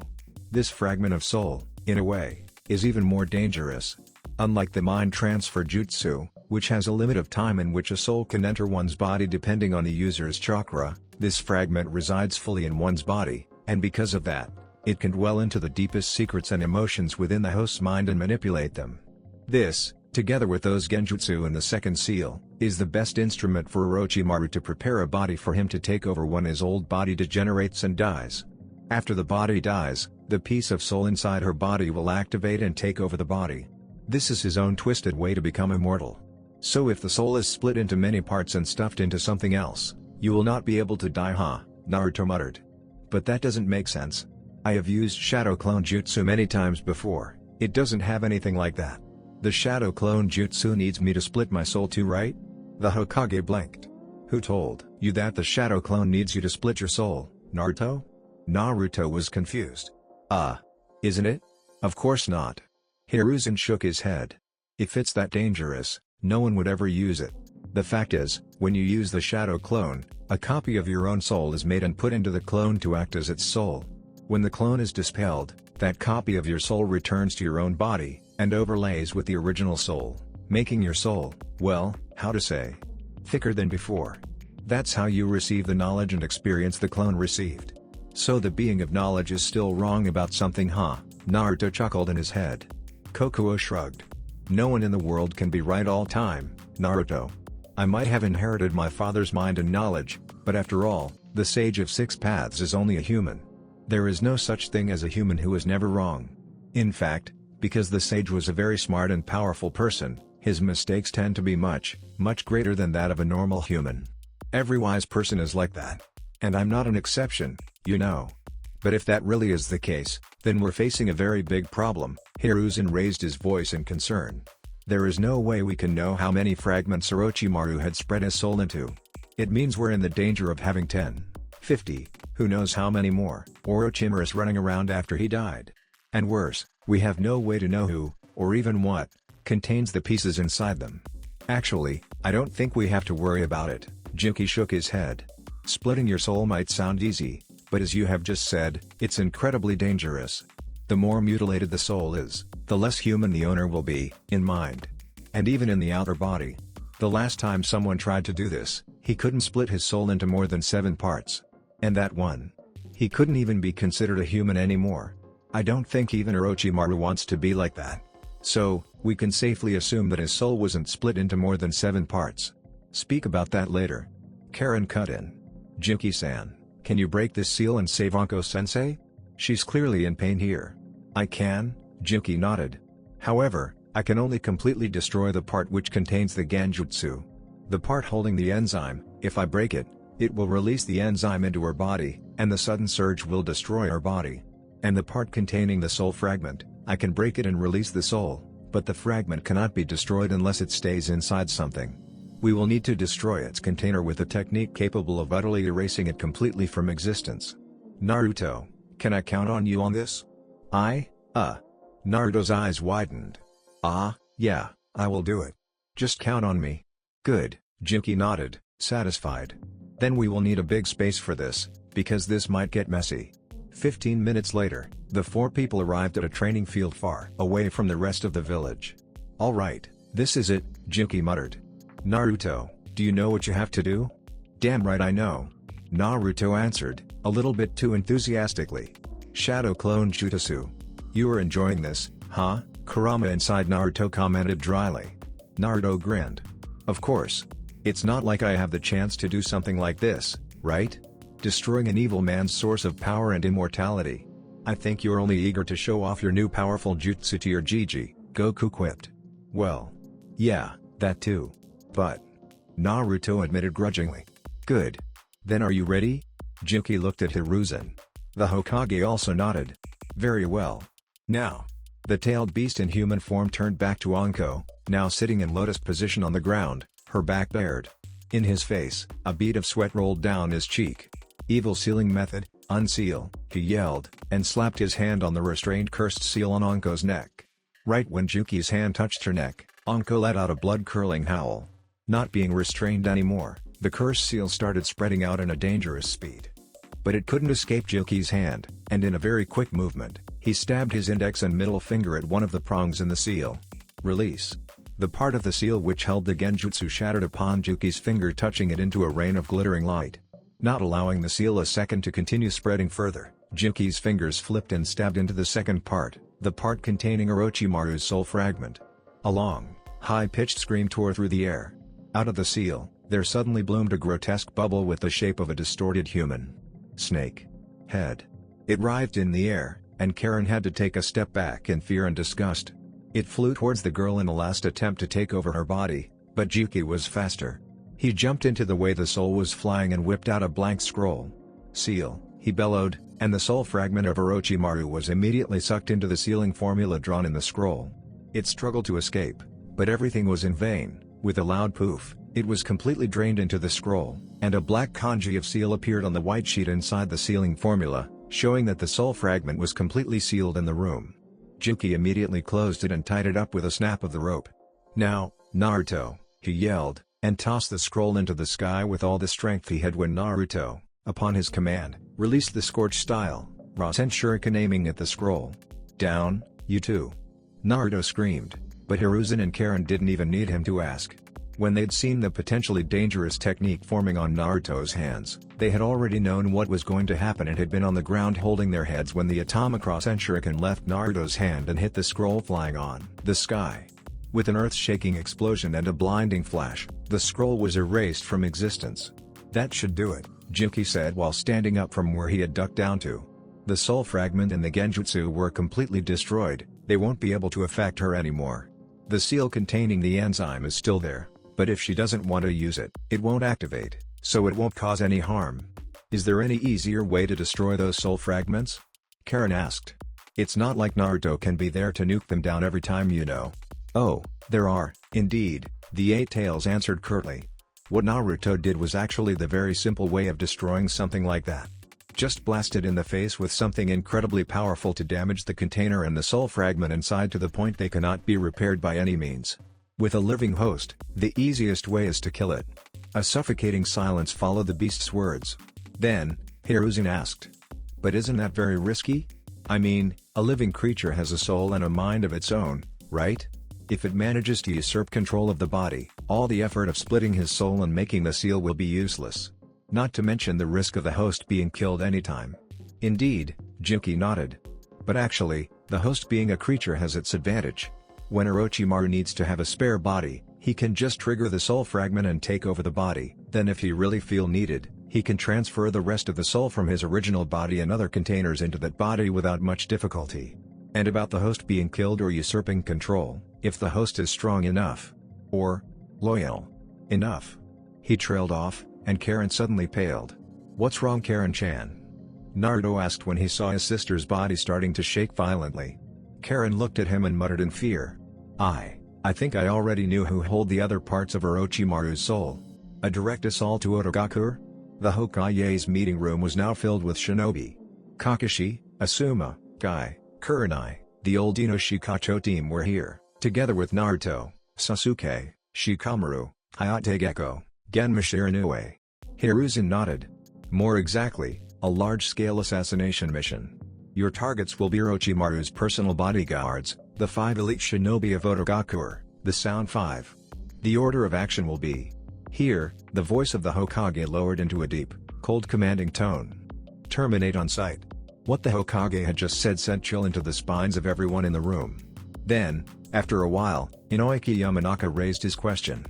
This fragment of soul, in a way, is even more dangerous. Unlike the mind transfer jutsu, which has a limit of time in which a soul can enter one's body depending on the user's chakra, this fragment resides fully in one's body, and because of that, it can dwell into the deepest secrets and emotions within the host's mind and manipulate them. This, together with those genjutsu in the second seal, is the best instrument for Orochimaru to prepare a body for him to take over when his old body degenerates and dies. After the body dies, the piece of soul inside her body will activate and take over the body. This is his own twisted way to become immortal. So if the soul is split into many parts and stuffed into something else, you will not be able to die, huh? Naruto muttered. But that doesn't make sense. I have used shadow clone jutsu many times before, it doesn't have anything like that. The shadow clone jutsu needs me to split my soul too, right? The Hokage blinked. Who told you that the shadow clone needs you to split your soul, Naruto? Naruto was confused. Isn't it? Of course not. Hiruzen shook his head. If it's that dangerous, no one would ever use it. The fact is, when you use the shadow clone, a copy of your own soul is made and put into the clone to act as its soul. When the clone is dispelled, that copy of your soul returns to your own body, and overlays with the original soul, making your soul, well, how to say, thicker than before. That's how you receive the knowledge and experience the clone received. So the being of knowledge is still wrong about something, huh? Naruto chuckled in his head. Kokuo shrugged. No one in the world can be right all time, Naruto. I might have inherited my father's mind and knowledge, but after all, the Sage of Six Paths is only a human. There is no such thing as a human who is never wrong. In fact, because the sage was a very smart and powerful person, his mistakes tend to be much, much greater than that of a normal human. Every wise person is like that. And I'm not an exception, you know. But if that really is the case, then we're facing a very big problem. Hiruzen raised his voice in concern. There is no way we can know how many fragments Orochimaru had spread his soul into. It means we're in the danger of having 10, 50, who knows how many more, Orochimaru's running around after he died. And worse, we have no way to know who, or even what, contains the pieces inside them. Actually, I don't think we have to worry about it. Jinki shook his head. Splitting your soul might sound easy, but as you have just said, it's incredibly dangerous. The more mutilated the soul is, the less human the owner will be, in mind. And even in the outer body. The last time someone tried to do this, he couldn't split his soul into more than 7 parts. And that one. He couldn't even be considered a human anymore. I don't think even Orochimaru wants to be like that. So, we can safely assume that his soul wasn't split into more than 7 parts. Speak about that later. Karen cut in. Jinki-san, can you break this seal and save Anko-sensei? She's clearly in pain here. I can, Jinki nodded. However, I can only completely destroy the part which contains the genjutsu. The part holding the enzyme, if I break it, it will release the enzyme into her body, and the sudden surge will destroy her body. And the part containing the soul fragment, I can break it and release the soul, but the fragment cannot be destroyed unless it stays inside something. We will need to destroy its container with a technique capable of utterly erasing it completely from existence. Naruto, can I count on you on this? Naruto's eyes widened. Yeah, I will do it. Just count on me. Good, Jinki nodded, satisfied. Then we will need a big space for this, because this might get messy. 15 minutes later, the 4 people arrived at a training field far away from the rest of the village. Alright, this is it, Jinki muttered. Naruto, do you know what you have to do? Damn right I know. Naruto answered, a little bit too enthusiastically. Shadow clone jutsu. You are enjoying this, huh? Kurama inside Naruto commented dryly. Naruto grinned. Of course. It's not like I have the chance to do something like this, right? Destroying an evil man's source of power and immortality. I think you're only eager to show off your new powerful jutsu to your Gigi, Goku quipped. Well. Yeah, that too. But. Naruto admitted grudgingly. Good. Then are you ready? Jinki looked at Hiruzen. The Hokage also nodded. Very well. Now. The tailed beast in human form turned back to Anko, now sitting in lotus position on the ground, her back bared. In his face, a bead of sweat rolled down his cheek. Evil sealing method, unseal, he yelled, and slapped his hand on the restrained cursed seal on Anko's neck. Right when Jinki's hand touched her neck, Anko let out a blood-curdling howl. Not being restrained anymore, the cursed seal started spreading out in a dangerous speed. But it couldn't escape Jinki's hand, and in a very quick movement, he stabbed his index and middle finger at one of the prongs in the seal. Release. The part of the seal which held the genjutsu shattered upon Jinki's finger, touching it into a rain of glittering light. Not allowing the seal a second to continue spreading further, Jinki's fingers flipped and stabbed into the second part, the part containing Orochimaru's soul fragment. A long, high-pitched scream tore through the air. Out of the seal, there suddenly bloomed a grotesque bubble with the shape of a distorted human snake head. It writhed in the air, and Karen had to take a step back in fear and disgust. It flew towards the girl in a last attempt to take over her body, but Jinki was faster. He jumped into the way the soul was flying and whipped out a blank scroll. Seal, he bellowed, and the soul fragment of Orochimaru was immediately sucked into the sealing formula drawn in the scroll. It struggled to escape, but everything was in vain. With a loud poof, It was completely drained into the scroll, and a black kanji of seal appeared on the white sheet inside the sealing formula, showing that the soul fragment was completely sealed in the room. Juki immediately closed it and tied it up with a snap of the rope. "Now, Naruto," he yelled, and tossed the scroll into the sky with all the strength he had when Naruto, upon his command, released the Scorch style, Rasen Shuriken aiming at the scroll. "Down, you two!" Naruto screamed, but Hiruzen and Karen didn't even need him to ask. When they'd seen the potentially dangerous technique forming on Naruto's hands, they had already known what was going to happen and had been on the ground holding their heads when the atomic Rasen Shuriken left Naruto's hand and hit the scroll flying on the sky. With an earth-shaking explosion and a blinding flash, the scroll was erased from existence. "That should do it," Juki said while standing up from where he had ducked down to. "The soul fragment and the genjutsu were completely destroyed, they won't be able to affect her anymore. The seal containing the enzyme is still there, but if she doesn't want to use it, it won't activate, so it won't cause any harm. Is there any easier way to destroy those soul fragments?" Karen asked. "It's not like Naruto can be there to nuke them down every time, you know." "Oh, there are, indeed," the Eight Tails answered curtly. What Naruto did was actually the very simple way of destroying something like that. Just blast it in the face with something incredibly powerful to damage the container and the soul fragment inside to the point they cannot be repaired by any means. With a living host, the easiest way is to kill it. A suffocating silence followed the beast's words. Then, Hiruzen asked, "But isn't that very risky? I mean, a living creature has a soul and a mind of its own, right? If it manages to usurp control of the body, all the effort of splitting his soul and making the seal will be useless. Not to mention the risk of the host being killed anytime." "Indeed," Juki nodded. "But actually, the host being a creature has its advantage. When Orochimaru needs to have a spare body, he can just trigger the soul fragment and take over the body, then if he really feel needed, he can transfer the rest of the soul from his original body and other containers into that body without much difficulty. And about the host being killed or usurping control, if the host is strong enough, or loyal enough." He trailed off, and Karen suddenly paled. "What's wrong, Karen-chan?" Naruto asked when he saw his sister's body starting to shake violently. Karen looked at him and muttered in fear. I think I already knew who held the other parts of Orochimaru's soul. A direct assault to Otogaku?" The Hokage's meeting room was now filled with shinobi. Kakashi, Asuma, Guy, Kurenai, the old Ino Shikacho team were here, together with Naruto, Sasuke, Shikamaru, Hayate Gecko, Genma Shiranui. Hiruzen nodded. "More exactly, a large-scale assassination mission. Your targets will be Orochimaru's personal bodyguards, the 5 elite shinobi of Otogaku, the Sound 5. The order of action will be..." Here, the voice of the Hokage lowered into a deep, cold commanding tone. "Terminate on sight." What the Hokage had just said sent chill into the spines of everyone in the room. Then, after a while, Inoiki Yamanaka raised his question.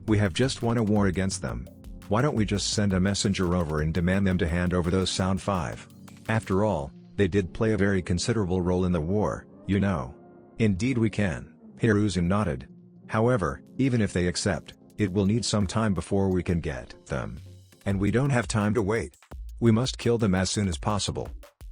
"We have just won a war against them. Why don't we just send a messenger over and demand them to hand over those Sound 5? After all, they did play a very considerable role in the war, you know." "Indeed we can," Hiruzen nodded. "However, even if they accept, it will need some time before we can get them. And we don't have time to wait. We must kill them as soon as possible.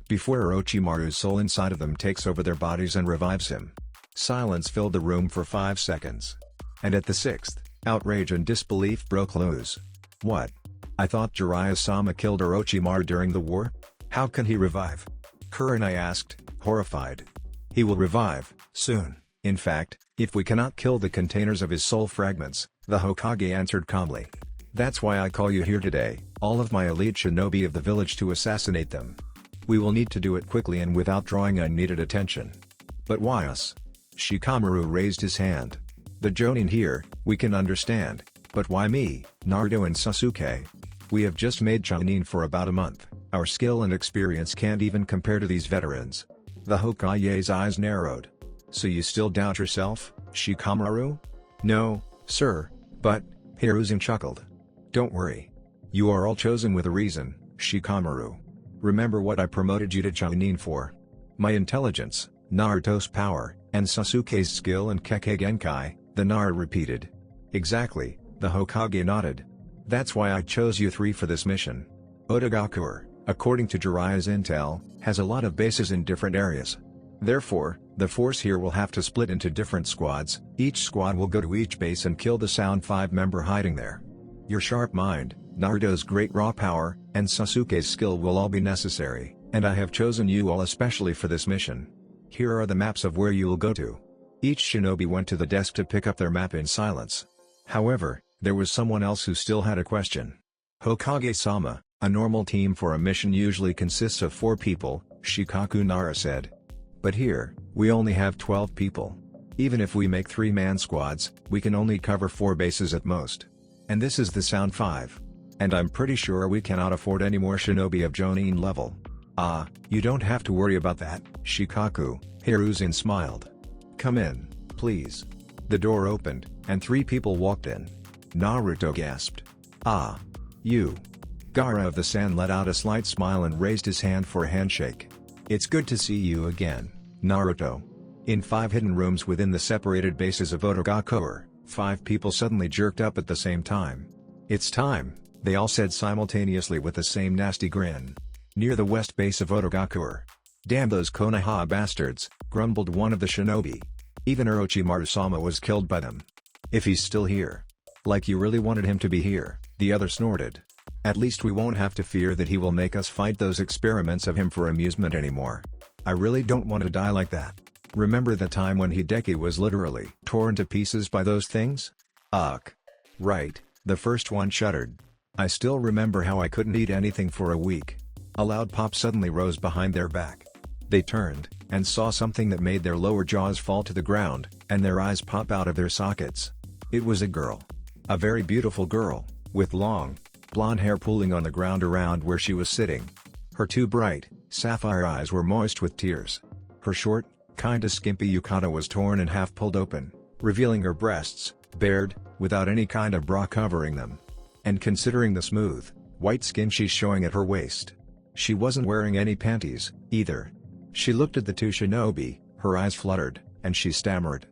Before Orochimaru's soul inside of them takes over their bodies and revives him." Silence filled the room for 5 seconds. And at the 6th, outrage and disbelief broke loose. "What? I thought Jiraiya-sama killed Orochimaru during the war? How can he revive?" Kurenai asked, horrified. "He will revive, soon. In fact, if we cannot kill the containers of his soul fragments," the Hokage answered calmly. "That's why I call you here today, all of my elite shinobi of the village, to assassinate them. We will need to do it quickly and without drawing unneeded attention." "But why us?" Shikamaru raised his hand. "The Jonin here, we can understand, but why me, Naruto and Sasuke? We have just made Chunin for about a month, our skill and experience can't even compare to these veterans." The Hokage's eyes narrowed. "So you still doubt yourself, Shikamaru?" "No, sir, but..." Hiruzen chuckled. "Don't worry. You are all chosen with a reason, Shikamaru. Remember what I promoted you to Chunin for. My intelligence, Naruto's power, and Sasuke's skill and Kekkei Genkai," the Nara repeated. "Exactly," the Hokage nodded. "That's why I chose you 3 for this mission. Otogaku, according to Jiraiya's intel, has a lot of bases in different areas. Therefore, The force here will have to split into different squads, each squad will go to each base and kill the Sound 5 member hiding there. Your sharp mind, Naruto's great raw power, and Sasuke's skill will all be necessary, and I have chosen you all especially for this mission. Here are the maps of where you will go to. Each shinobi went to the desk to pick up their map in silence. However, there was someone else who still had a question. Hokage-sama, a normal team for a mission usually consists of 4 people, Shikaku Nara said. But here, we only have 12 people. Even if we make 3-man squads, we can only cover 4 bases at most. And this is the Sound 5. And I'm pretty sure we cannot afford any more shinobi of Jonin level. Ah, you don't have to worry about that, Shikaku, Hiruzen smiled. Come in, please. The door opened, and 3 people walked in. Naruto gasped. Ah. You. Gara of the Sand let out a slight smile and raised his hand for a handshake. It's good to see you again, Naruto. In 5 hidden rooms within the separated bases of Otogakure, 5 people suddenly jerked up at the same time. It's time, they all said simultaneously with the same nasty grin. Near the west base of Otogakure. Damn those Konoha bastards, grumbled one of the shinobi. Even Orochimaru-sama was killed by them. If he's still here. Like you really wanted him to be here, the other snorted. At least we won't have to fear that he will make us fight those experiments of him for amusement anymore. I really don't want to die like that. Remember the time when Hideki was literally torn to pieces by those things? Ugh. Right, the first one shuddered. I still remember how I couldn't eat anything for a week. A loud pop suddenly rose behind their back. They turned, and saw something that made their lower jaws fall to the ground, and their eyes pop out of their sockets. It was a girl. A very beautiful girl, with long, blonde hair pooling on the ground around where she was sitting. Her 2 bright, sapphire eyes were moist with tears. Her short, kinda skimpy yukata was torn and half pulled open, revealing her breasts, bared, without any kind of bra covering them. And considering the smooth, white skin she's showing at her waist. She wasn't wearing any panties, either. She looked at the 2 shinobi, her eyes fluttered, and she stammered.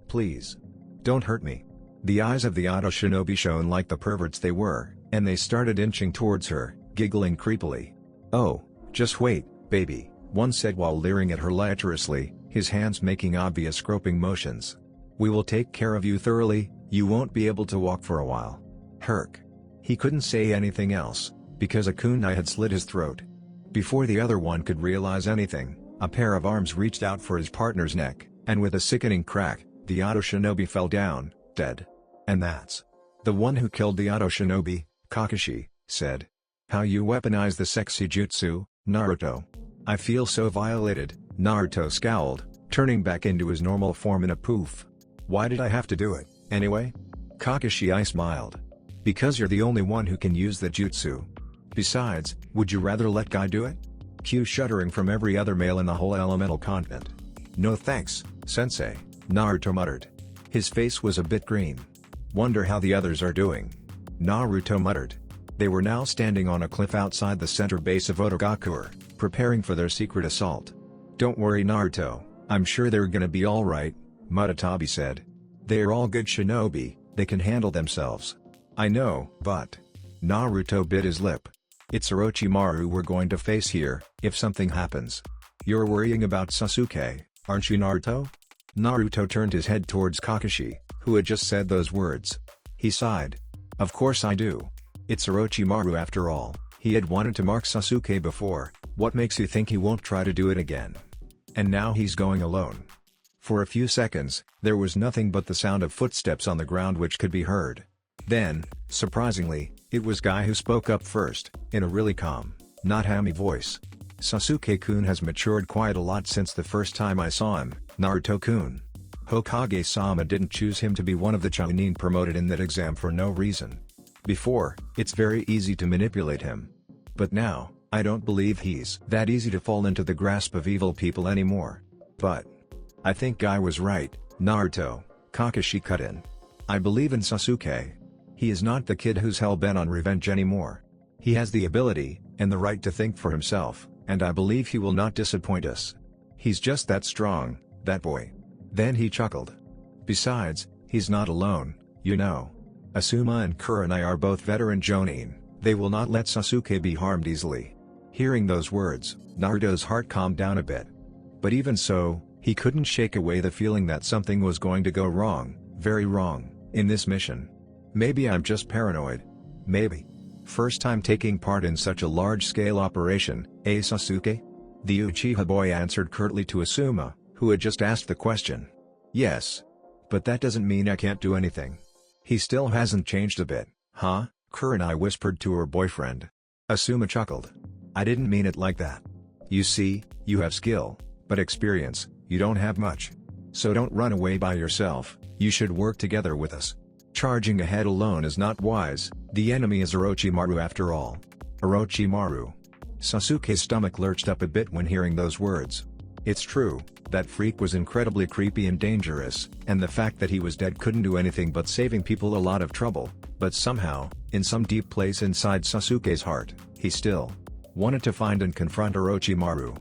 Please. Don't hurt me. The eyes of the Oto shinobi shone like the perverts they were, and they started inching towards her, giggling creepily. Oh, just wait, baby, one said while leering at her lecherously, his hands making obvious groping motions. We will take care of you thoroughly, you won't be able to walk for a while. Herc. He couldn't say anything else, because a kunai had slit his throat. Before the other one could realize anything, a pair of arms reached out for his partner's neck, and with a sickening crack, the Oto shinobi fell down, dead. And that's the one who killed the Oto shinobi, Kakashi said. How you weaponize the sexy jutsu, Naruto. I feel so violated, Naruto scowled, turning back into his normal form in a poof. Why did I have to do it, anyway? Kakashi I smiled. Because you're the only one who can use the jutsu. Besides, would you rather let Guy do it? Cue shuddering from every other male in the whole elemental continent. No thanks, sensei, Naruto muttered. His face was a bit green. Wonder how the others are doing. Naruto muttered. They were now standing on a cliff outside the center base of Otogakure, preparing for their secret assault. Don't worry Naruto, I'm sure they're gonna be alright, Mutatabi said. They're all good shinobi, they can handle themselves. I know, but... Naruto bit his lip. It's Orochimaru we're going to face here, if something happens. You're worrying about Sasuke, aren't you Naruto? Naruto turned his head towards Kakashi, who had just said those words. He sighed. Of course I do. It's Orochimaru after all, he had wanted to mark Sasuke before, what makes you think he won't try to do it again? And now he's going alone. For a few seconds, there was nothing but the sound of footsteps on the ground which could be heard. Then, surprisingly, it was Guy who spoke up first, in a really calm, not hammy voice. Sasuke-kun has matured quite a lot since the first time I saw him, Naruto-kun. Hokage-sama didn't choose him to be one of the Chunin promoted in that exam for no reason. Before, it's very easy to manipulate him. But now, I don't believe he's that easy to fall into the grasp of evil people anymore. But... I think Guy was right, Naruto, Kakashi cut in. I believe in Sasuke. He is not the kid who's hell-bent on revenge anymore. He has the ability, and the right to think for himself, and I believe he will not disappoint us. He's just that strong, that boy. Then he chuckled. Besides, he's not alone, you know. Asuma and Kurenai are both veteran Jonin, they will not let Sasuke be harmed easily. Hearing those words, Naruto's heart calmed down a bit. But even so, he couldn't shake away the feeling that something was going to go wrong, very wrong, in this mission. Maybe I'm just paranoid. Maybe. First time taking part in such a large-scale operation, eh Sasuke? The Uchiha boy answered curtly to Asuma, who had just asked the question. Yes. But that doesn't mean I can't do anything. He still hasn't changed a bit, huh? Kurenai whispered to her boyfriend. Asuma chuckled. I didn't mean it like that. You see, you have skill, but experience, you don't have much. So don't run away by yourself, you should work together with us. Charging ahead alone is not wise, the enemy is Orochimaru after all. Orochimaru. Sasuke's stomach lurched up a bit when hearing those words. It's true, that freak was incredibly creepy and dangerous, and the fact that he was dead couldn't do anything but saving people a lot of trouble, but somehow, in some deep place inside Sasuke's heart, he still wanted to find and confront Orochimaru.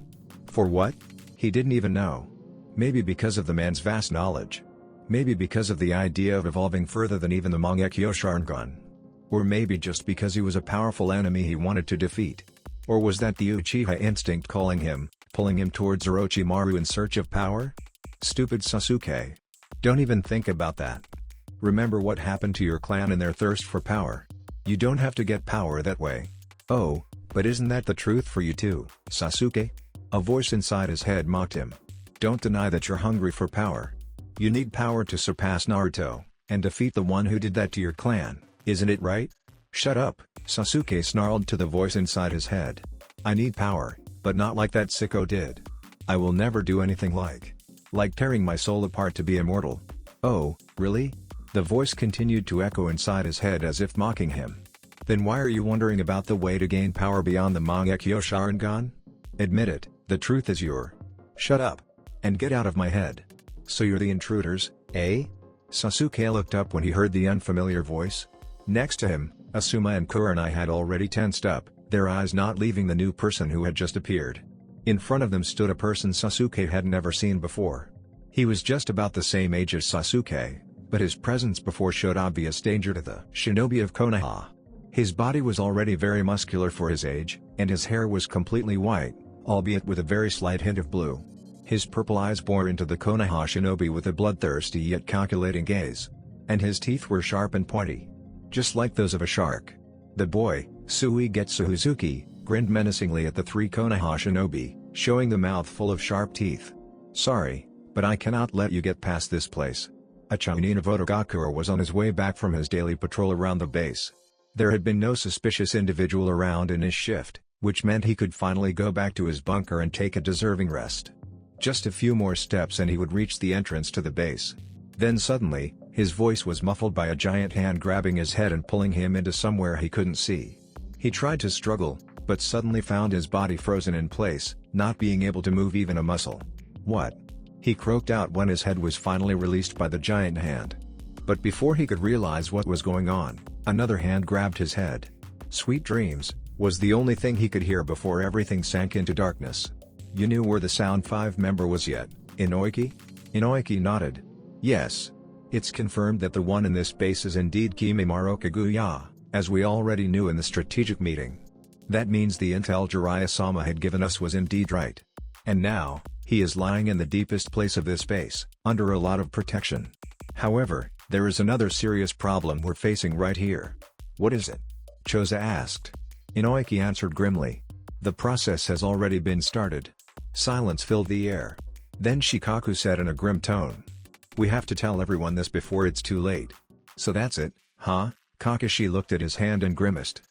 For what? He didn't even know. Maybe because of the man's vast knowledge. Maybe because of the idea of evolving further than even the Mangekyo Sharingan. Or maybe just because he was a powerful enemy he wanted to defeat. Or was that the Uchiha instinct calling him, pulling him towards Orochimaru in search of power? Stupid Sasuke. Don't even think about that. Remember what happened to your clan and their thirst for power. You don't have to get power that way. Oh, but isn't that the truth for you too, Sasuke? A voice inside his head mocked him. Don't deny that you're hungry for power. You need power to surpass Naruto, and defeat the one who did that to your clan, isn't it right? Shut up, Sasuke snarled to the voice inside his head. I need power, but not like that sicko did. I will never do anything like tearing my soul apart to be immortal. Oh, really? The voice continued to echo inside his head as if mocking him. Then why are you wondering about the way to gain power beyond the Mangekyo Sharingan? Admit it, the truth is you're. Shut up. And get out of my head. So you're the intruders, eh? Sasuke looked up when he heard the unfamiliar voice. Next to him, Asuma and Kurenai had already tensed up, their eyes not leaving the new person who had just appeared. In front of them stood a person Sasuke had never seen before. He was just about the same age as Sasuke, but his presence before showed obvious danger to the Shinobi of Konoha. His body was already very muscular for his age, and his hair was completely white, albeit with a very slight hint of blue. His purple eyes bore into the Konoha shinobi with a bloodthirsty yet calculating gaze. And his teeth were sharp and pointy. Just like those of a shark. The boy, Suigetsu Uzuki, grinned menacingly at the three Konoha shinobi, showing the mouth full of sharp teeth. Sorry, but I cannot let you get past this place. A Chunin of Otogakure was on his way back from his daily patrol around the base. There had been no suspicious individual around in his shift, which meant he could finally go back to his bunker and take a deserving rest. Just a few more steps and he would reach the entrance to the base. Then suddenly, his voice was muffled by a giant hand grabbing his head and pulling him into somewhere he couldn't see. He tried to struggle, but suddenly found his body frozen in place, not being able to move even a muscle. What? He croaked out when his head was finally released by the giant hand. But before he could realize what was going on, another hand grabbed his head. Sweet dreams, was the only thing he could hear before everything sank into darkness. You knew where the Sound 5 member was yet, Inoiki? Inoiki nodded. Yes. It's confirmed that the one in this base is indeed Kimimaro Kaguya, as we already knew in the strategic meeting. That means the intel Jiraiya-sama had given us was indeed right. And now, he is lying in the deepest place of this base, under a lot of protection. However, there is another serious problem we're facing right here. What is it? Choza asked. Inoiki answered grimly. The process has already been started. Silence filled the air. Then Shikaku said in a grim tone. We have to tell everyone this before it's too late. So that's it, huh? Kakashi looked at his hand and grimaced.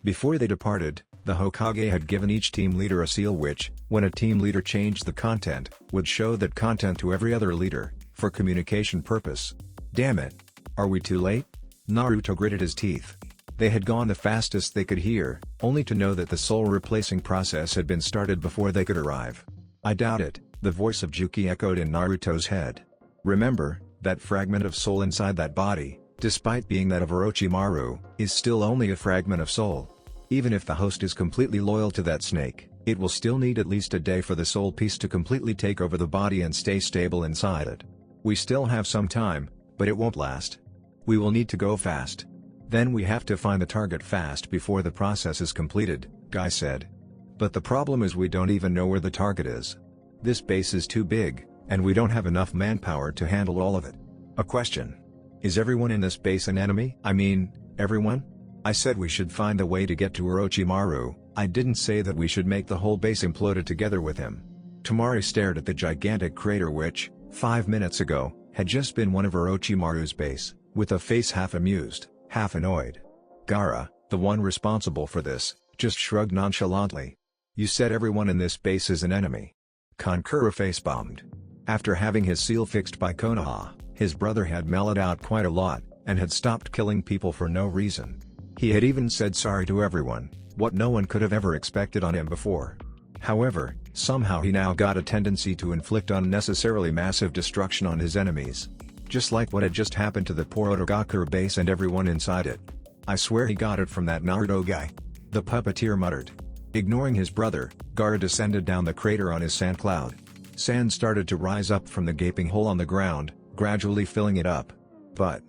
Before they departed, the Hokage had given each team leader a seal which, when a team leader changed the content, would show that content to every other leader, for communication purpose. Damn it. Are we too late? Naruto gritted his teeth. They had gone the fastest they could hear, only to know that the soul replacing process had been started before they could arrive. I doubt it, the voice of Juki echoed in Naruto's head. Remember, that fragment of soul inside that body, despite being that of Orochimaru, is still only a fragment of soul. Even if the host is completely loyal to that snake, it will still need at least a day for the soul piece to completely take over the body and stay stable inside it. We still have some time, but it won't last. We will need to go fast. Then we have to find the target fast before the process is completed, Guy said. But the problem is we don't even know where the target is. This base is too big, and we don't have enough manpower to handle all of it. A question. Is everyone in this base an enemy? I mean, everyone? I said we should find a way to get to Orochimaru, I didn't say that we should make the whole base imploded together with him. Tamari stared at the gigantic crater which, 5 minutes ago, had just been one of Orochimaru's base, with a face half amused, half annoyed. Gara, the one responsible for this, just shrugged nonchalantly. You said everyone in this base is an enemy. Kankura face-bombed. After having his seal fixed by Konoha, his brother had mellowed out quite a lot, and had stopped killing people for no reason. He had even said sorry to everyone, what no one could have ever expected on him before. However, somehow he now got a tendency to inflict unnecessarily massive destruction on his enemies. Just like what had just happened to the poor Otogakure base and everyone inside it. I swear he got it from that Naruto guy. The puppeteer muttered. Ignoring his brother, Gara descended down the crater on his sand cloud. Sand started to rise up from the gaping hole on the ground, gradually filling it up. But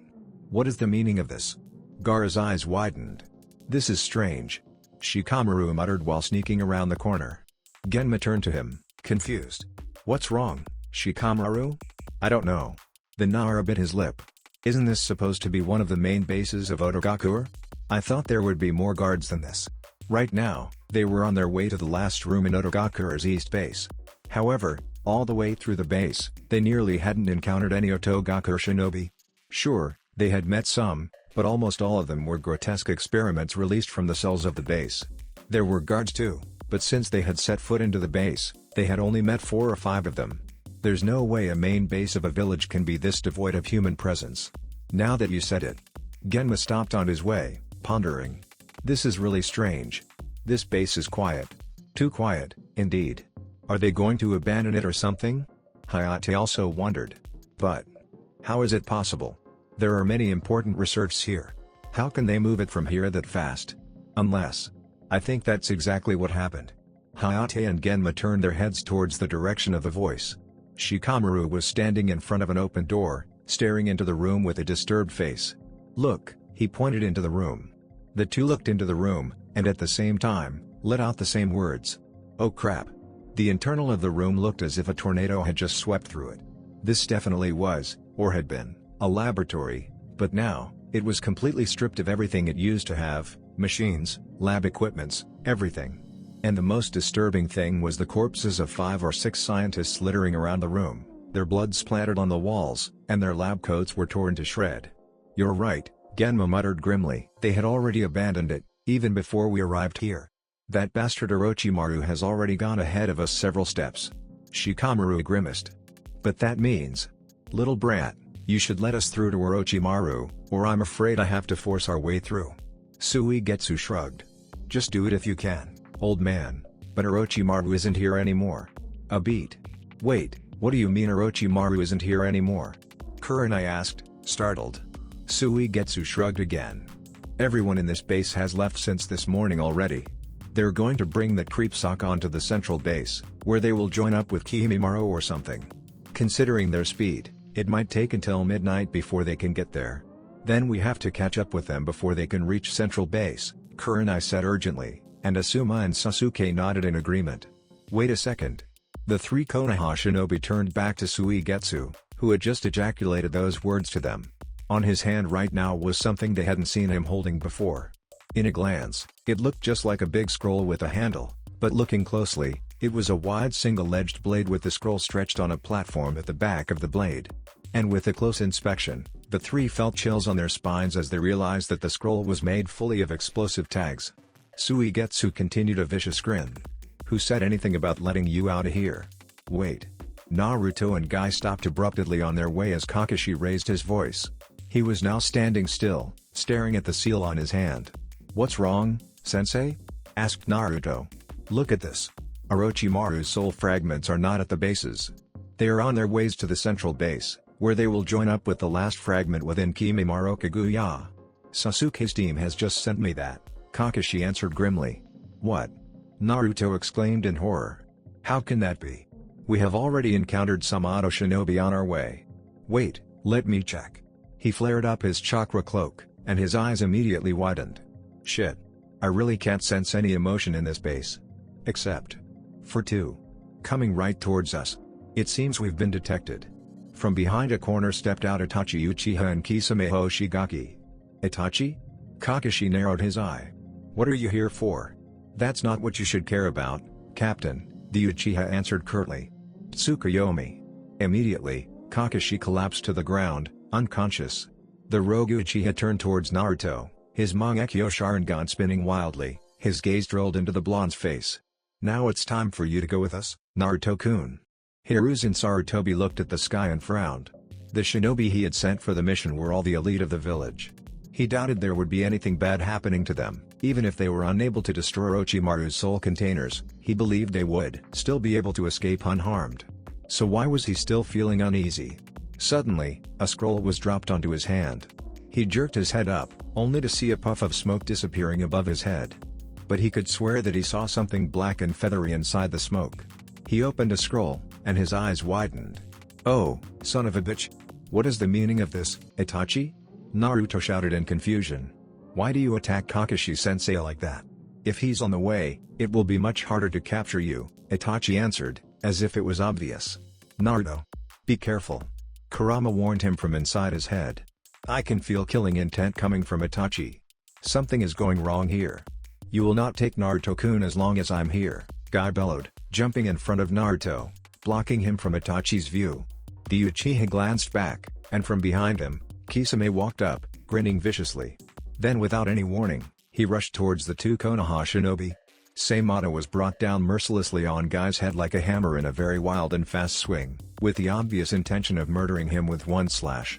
what is the meaning of this? Gara's eyes widened. This is strange. Shikamaru muttered while sneaking around the corner. Genma turned to him, confused. What's wrong, Shikamaru? I don't know. The Nara bit his lip. Isn't this supposed to be one of the main bases of Otogakure? I thought there would be more guards than this. Right now, they were on their way to the last room in Otogakure's east base. However, all the way through the base, they nearly hadn't encountered any Otogakure shinobi. Sure, they had met some, but almost all of them were grotesque experiments released from the cells of the base. There were guards too, but since they had set foot into the base, they had only met 4 or 5 of them. There's no way a main base of a village can be this devoid of human presence. Now that you said it. Genma stopped on his way, pondering. This is really strange. This base is quiet. Too quiet, indeed. Are they going to abandon it or something? Hayate also wondered. But how is it possible? There are many important researchs here. How can they move it from here that fast? Unless. I think that's exactly what happened. Hayate and Genma turned their heads towards the direction of the voice. Shikamaru was standing in front of an open door, staring into the room with a disturbed face. Look, he pointed into the room. The two looked into the room, and at the same time, let out the same words. Oh crap. The internal of the room looked as if a tornado had just swept through it. This definitely was, or had been, a laboratory, but now, it was completely stripped of everything it used to have, machines, lab equipments, everything. And the most disturbing thing was the corpses of 5 or 6 scientists littering around the room, their blood splattered on the walls, and their lab coats were torn to shred. You're right, Genma muttered grimly. They had already abandoned it, even before we arrived here. That bastard Orochimaru has already gone ahead of us several steps. Shikamaru grimaced. But that means, little brat, you should let us through to Orochimaru, or I'm afraid I have to force our way through. Suigetsu shrugged. Just do it if you can, old man, but Orochimaru isn't here anymore. A beat. Wait, what do you mean Orochimaru isn't here anymore? Kurenai asked, startled. Suigetsu shrugged again. Everyone in this base has left since this morning already. They're going to bring the creepsock onto the central base, where they will join up with Kimimaru or something. Considering their speed, it might take until midnight before they can get there. Then we have to catch up with them before they can reach central base, Kurenai said urgently, and Asuma and Sasuke nodded in agreement. Wait a second. The 3 Konoha shinobi turned back to Suigetsu, who had just ejaculated those words to them. On his hand right now was something they hadn't seen him holding before. In a glance, it looked just like a big scroll with a handle, but looking closely, it was a wide single-edged blade with the scroll stretched on a platform at the back of the blade. And with a close inspection, the 3 felt chills on their spines as they realized that the scroll was made fully of explosive tags. Suigetsu continued a vicious grin. Who said anything about letting you out of here? Wait. Naruto and Guy stopped abruptly on their way as Kakashi raised his voice. He was now standing still, staring at the seal on his hand. What's wrong, sensei? Asked Naruto. Look at this. Orochimaru's soul fragments are not at the bases. They are on their ways to the central base, where they will join up with the last fragment within Kimimaru Kaguya. Sasuke's team has just sent me that, Kakashi answered grimly. What? Naruto exclaimed in horror. How can that be? We have already encountered some Auto Shinobi on our way. Wait, let me check. He flared up his chakra cloak, and his eyes immediately widened. Shit. I really can't sense any emotion in this base. Except for 2. coming right towards us. It seems we've been detected. From behind a corner stepped out Itachi Uchiha and Kisame Hoshigaki. Itachi? Kakashi narrowed his eye. What are you here for? That's not what you should care about, Captain, the Uchiha answered curtly. Tsukuyomi. Immediately, Kakashi collapsed to the ground, unconscious. The rogue Uchiha turned towards Naruto, his Mangekyo Sharingan spinning wildly, his gaze drilled into the blonde's face. Now it's time for you to go with us, Naruto-kun. Hiruzen Sarutobi looked at the sky and frowned. The shinobi he had sent for the mission were all the elite of the village. He doubted there would be anything bad happening to them, even if they were unable to destroy Orochimaru's soul containers. He believed they would still be able to escape unharmed. So why was he still feeling uneasy? Suddenly, a scroll was dropped onto his hand. He jerked his head up, only to see a puff of smoke disappearing above his head. But he could swear that he saw something black and feathery inside the smoke. He opened a scroll, and his eyes widened. Oh, son of a bitch! What is the meaning of this, Itachi? Naruto shouted in confusion. Why do you attack Kakashi-sensei like that? If he's on the way, it will be much harder to capture you, Itachi answered, as if it was obvious. Naruto. Be careful. Kurama warned him from inside his head. I can feel killing intent coming from Itachi. Something is going wrong here. You will not take Naruto-kun as long as I'm here, Guy bellowed, jumping in front of Naruto, blocking him from Itachi's view. The Uchiha glanced back, and from behind him, Kisame walked up, grinning viciously. Then without any warning, he rushed towards the two Konoha shinobi. Seimata was brought down mercilessly on Guy's head like a hammer in a very wild and fast swing, with the obvious intention of murdering him with one slash.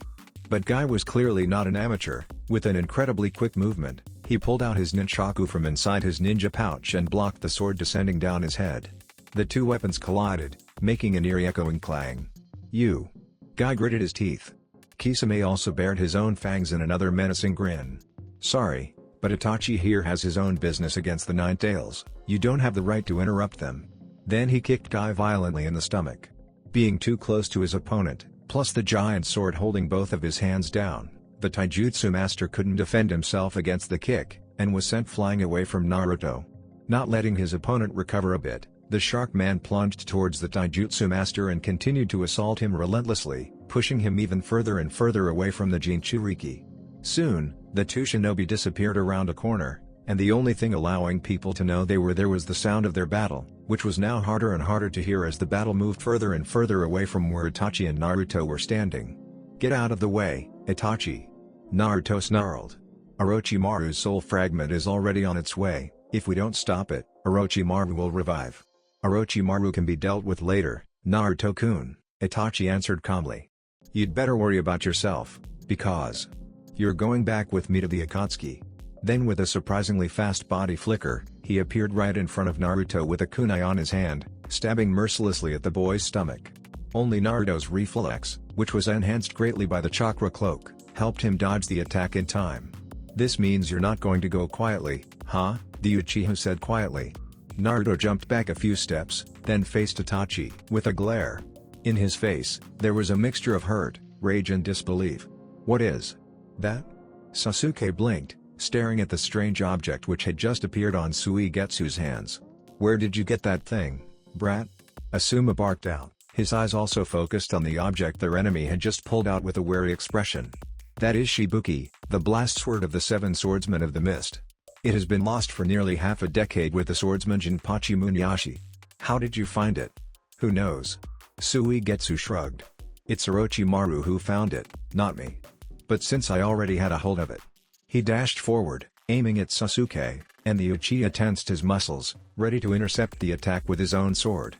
But Guy was clearly not an amateur. With an incredibly quick movement, he pulled out his nunchaku from inside his ninja pouch and blocked the sword descending down his head. The two weapons collided, making an eerie echoing clang. You! Guy gritted his teeth. Kisame also bared his own fangs in another menacing grin. Sorry, but Itachi here has his own business against the Nine Tails. You don't have the right to interrupt them. Then he kicked Guy violently in the stomach. Being too close to his opponent, plus the giant sword holding both of his hands down, the taijutsu master couldn't defend himself against the kick, and was sent flying away from Naruto. Not letting his opponent recover a bit, the shark man plunged towards the taijutsu master and continued to assault him relentlessly, pushing him even further and further away from the Jinchuriki. Soon, the two shinobi disappeared around a corner, and the only thing allowing people to know they were there was the sound of their battle, which was now harder and harder to hear as the battle moved further and further away from where Itachi and Naruto were standing. Get out of the way, Itachi! Naruto snarled. Orochimaru's soul fragment is already on its way. If we don't stop it, Orochimaru will revive. Orochimaru can be dealt with later, Naruto-kun, Itachi answered calmly. You'd better worry about yourself, because you're going back with me to the Akatsuki. Then with a surprisingly fast body flicker, he appeared right in front of Naruto with a kunai on his hand, stabbing mercilessly at the boy's stomach. Only Naruto's reflex, which was enhanced greatly by the chakra cloak, helped him dodge the attack in time. This means you're not going to go quietly, huh? The Uchiha said quietly. Naruto jumped back a few steps, then faced Itachi with a glare. In his face, there was a mixture of hurt, rage and disbelief. What is that? Sasuke blinked, staring at the strange object which had just appeared on Suigetsu's hands. Where did you get that thing, brat? Asuma barked out, his eyes also focused on the object their enemy had just pulled out with a wary expression. That is Shibuki, the blast sword of the seven swordsmen of the mist. It has been lost for nearly half a decade with the swordsman Jinpachi Muneyashi. How did you find it? Who knows? Suigetsu shrugged. It's Orochimaru who found it, not me. But since I already had a hold of it. He dashed forward, aiming at Sasuke, and the Uchiha tensed his muscles, ready to intercept the attack with his own sword.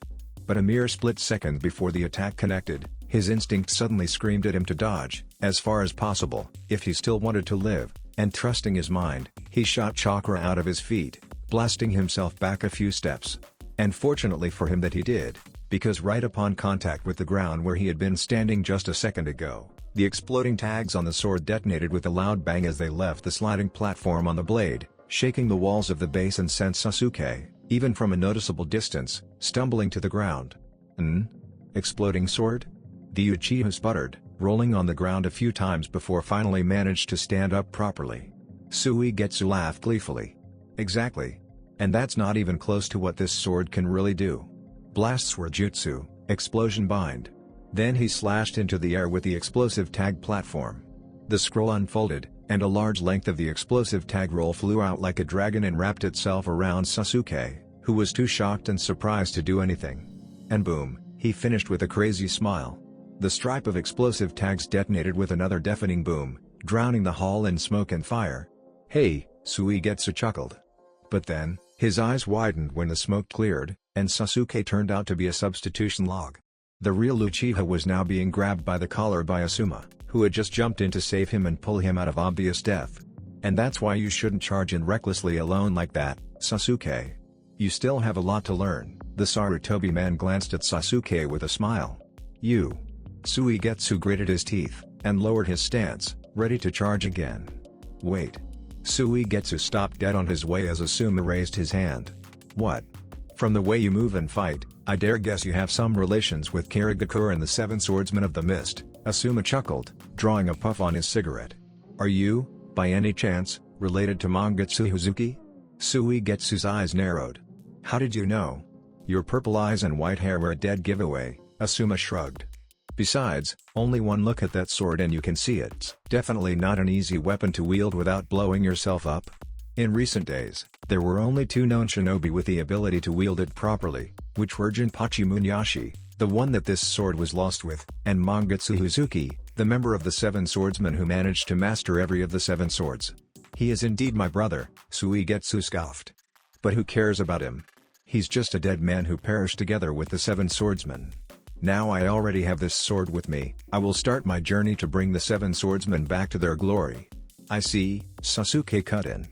But a mere split second before the attack connected, his instinct suddenly screamed at him to dodge, as far as possible, if he still wanted to live, and trusting his mind, he shot chakra out of his feet, blasting himself back a few steps. And fortunately for him that he did, because right upon contact with the ground where he had been standing just a second ago, the exploding tags on the sword detonated with a loud bang as they left the sliding platform on the blade, shaking the walls of the base and sent Sasuke, even from a noticeable distance, stumbling to the ground. Exploding sword? The Uchiha sputtered, rolling on the ground a few times before finally managed to stand up properly. Suigetsu laughed gleefully. Exactly. And that's not even close to what this sword can really do. Blasts were jutsu, explosion bind. Then he slashed into the air with the explosive tag platform. The scroll unfolded, and a large length of the explosive tag roll flew out like a dragon and wrapped itself around Sasuke, who was too shocked and surprised to do anything. And boom, he finished with a crazy smile. The stripe of explosive tags detonated with another deafening boom, drowning the hall in smoke and fire. "Hey," Suigetsu chuckled. But then, his eyes widened when the smoke cleared, and Sasuke turned out to be a substitution log. The real Uchiha was now being grabbed by the collar by Asuma, who had just jumped in to save him and pull him out of obvious death. "And that's why you shouldn't charge in recklessly alone like that, Sasuke. You still have a lot to learn." The Sarutobi man glanced at Sasuke with a smile. "You." Suigetsu gritted his teeth, and lowered his stance, ready to charge again. "Wait." Suigetsu stopped dead on his way as Asuma raised his hand. "What?" "From the way you move and fight, I dare guess you have some relations with Karagakure and the Seven Swordsmen of the Mist," Asuma chuckled, drawing a puff on his cigarette. "Are you, by any chance, related to Mangetsu Hazuki?" Suigetsu's eyes narrowed. "How did you know?" "Your purple eyes and white hair were a dead giveaway," Asuma shrugged. "Besides, only one look at that sword and you can see it's definitely not an easy weapon to wield without blowing yourself up. In recent days, there were only 2 known shinobi with the ability to wield it properly, which were Jinpachi Musashi, the one that this sword was lost with, and Mangetsu Hazuki, the member of the Seven Swordsmen who managed to master every of the 7 swords. He is indeed my brother," Suigetsu scoffed. "But who cares about him? He's just a dead man who perished together with the 7 swordsmen. Now I already have this sword with me, I will start my journey to bring the 7 swordsmen back to their glory." "I see," Sasuke cut in.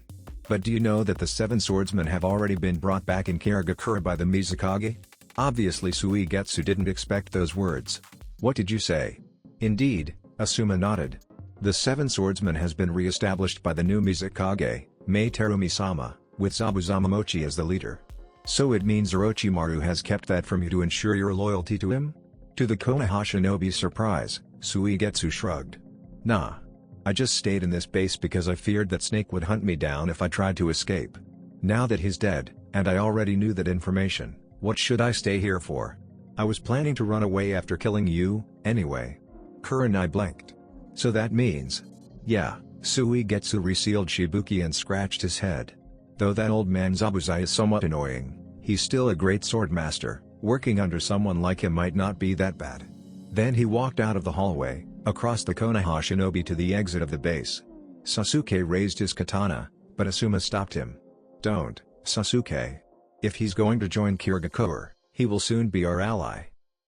"But do you know that the 7 swordsmen have already been brought back in Karagakure by the Mizukage?" Obviously Suigetsu didn't expect those words. "What did you say?" "Indeed," Asuma nodded. "The 7 swordsmen has been re-established by the new Mizukage, Meiterumi-sama, with Zabuzama Mochi as the leader." "So it means Orochimaru has kept that from you to ensure your loyalty to him?" To the Konoha shinobi's surprise, Suigetsu shrugged. "Nah. I just stayed in this base because I feared that Snake would hunt me down if I tried to escape. Now that he's dead, and I already knew that information, what should I stay here for? I was planning to run away after killing you, anyway." Kurenai blinked. "So that means—" "Yeah," Suigetsu resealed Shibuki and scratched his head. "Though that old man Zabuzai is somewhat annoying, he's still a great swordmaster, working under someone like him might not be that bad." Then he walked out of the hallway, across the Konoha shinobi to the exit of the base. Sasuke raised his katana, but Asuma stopped him. "Don't, Sasuke. If he's going to join Karagakure, he will soon be our ally.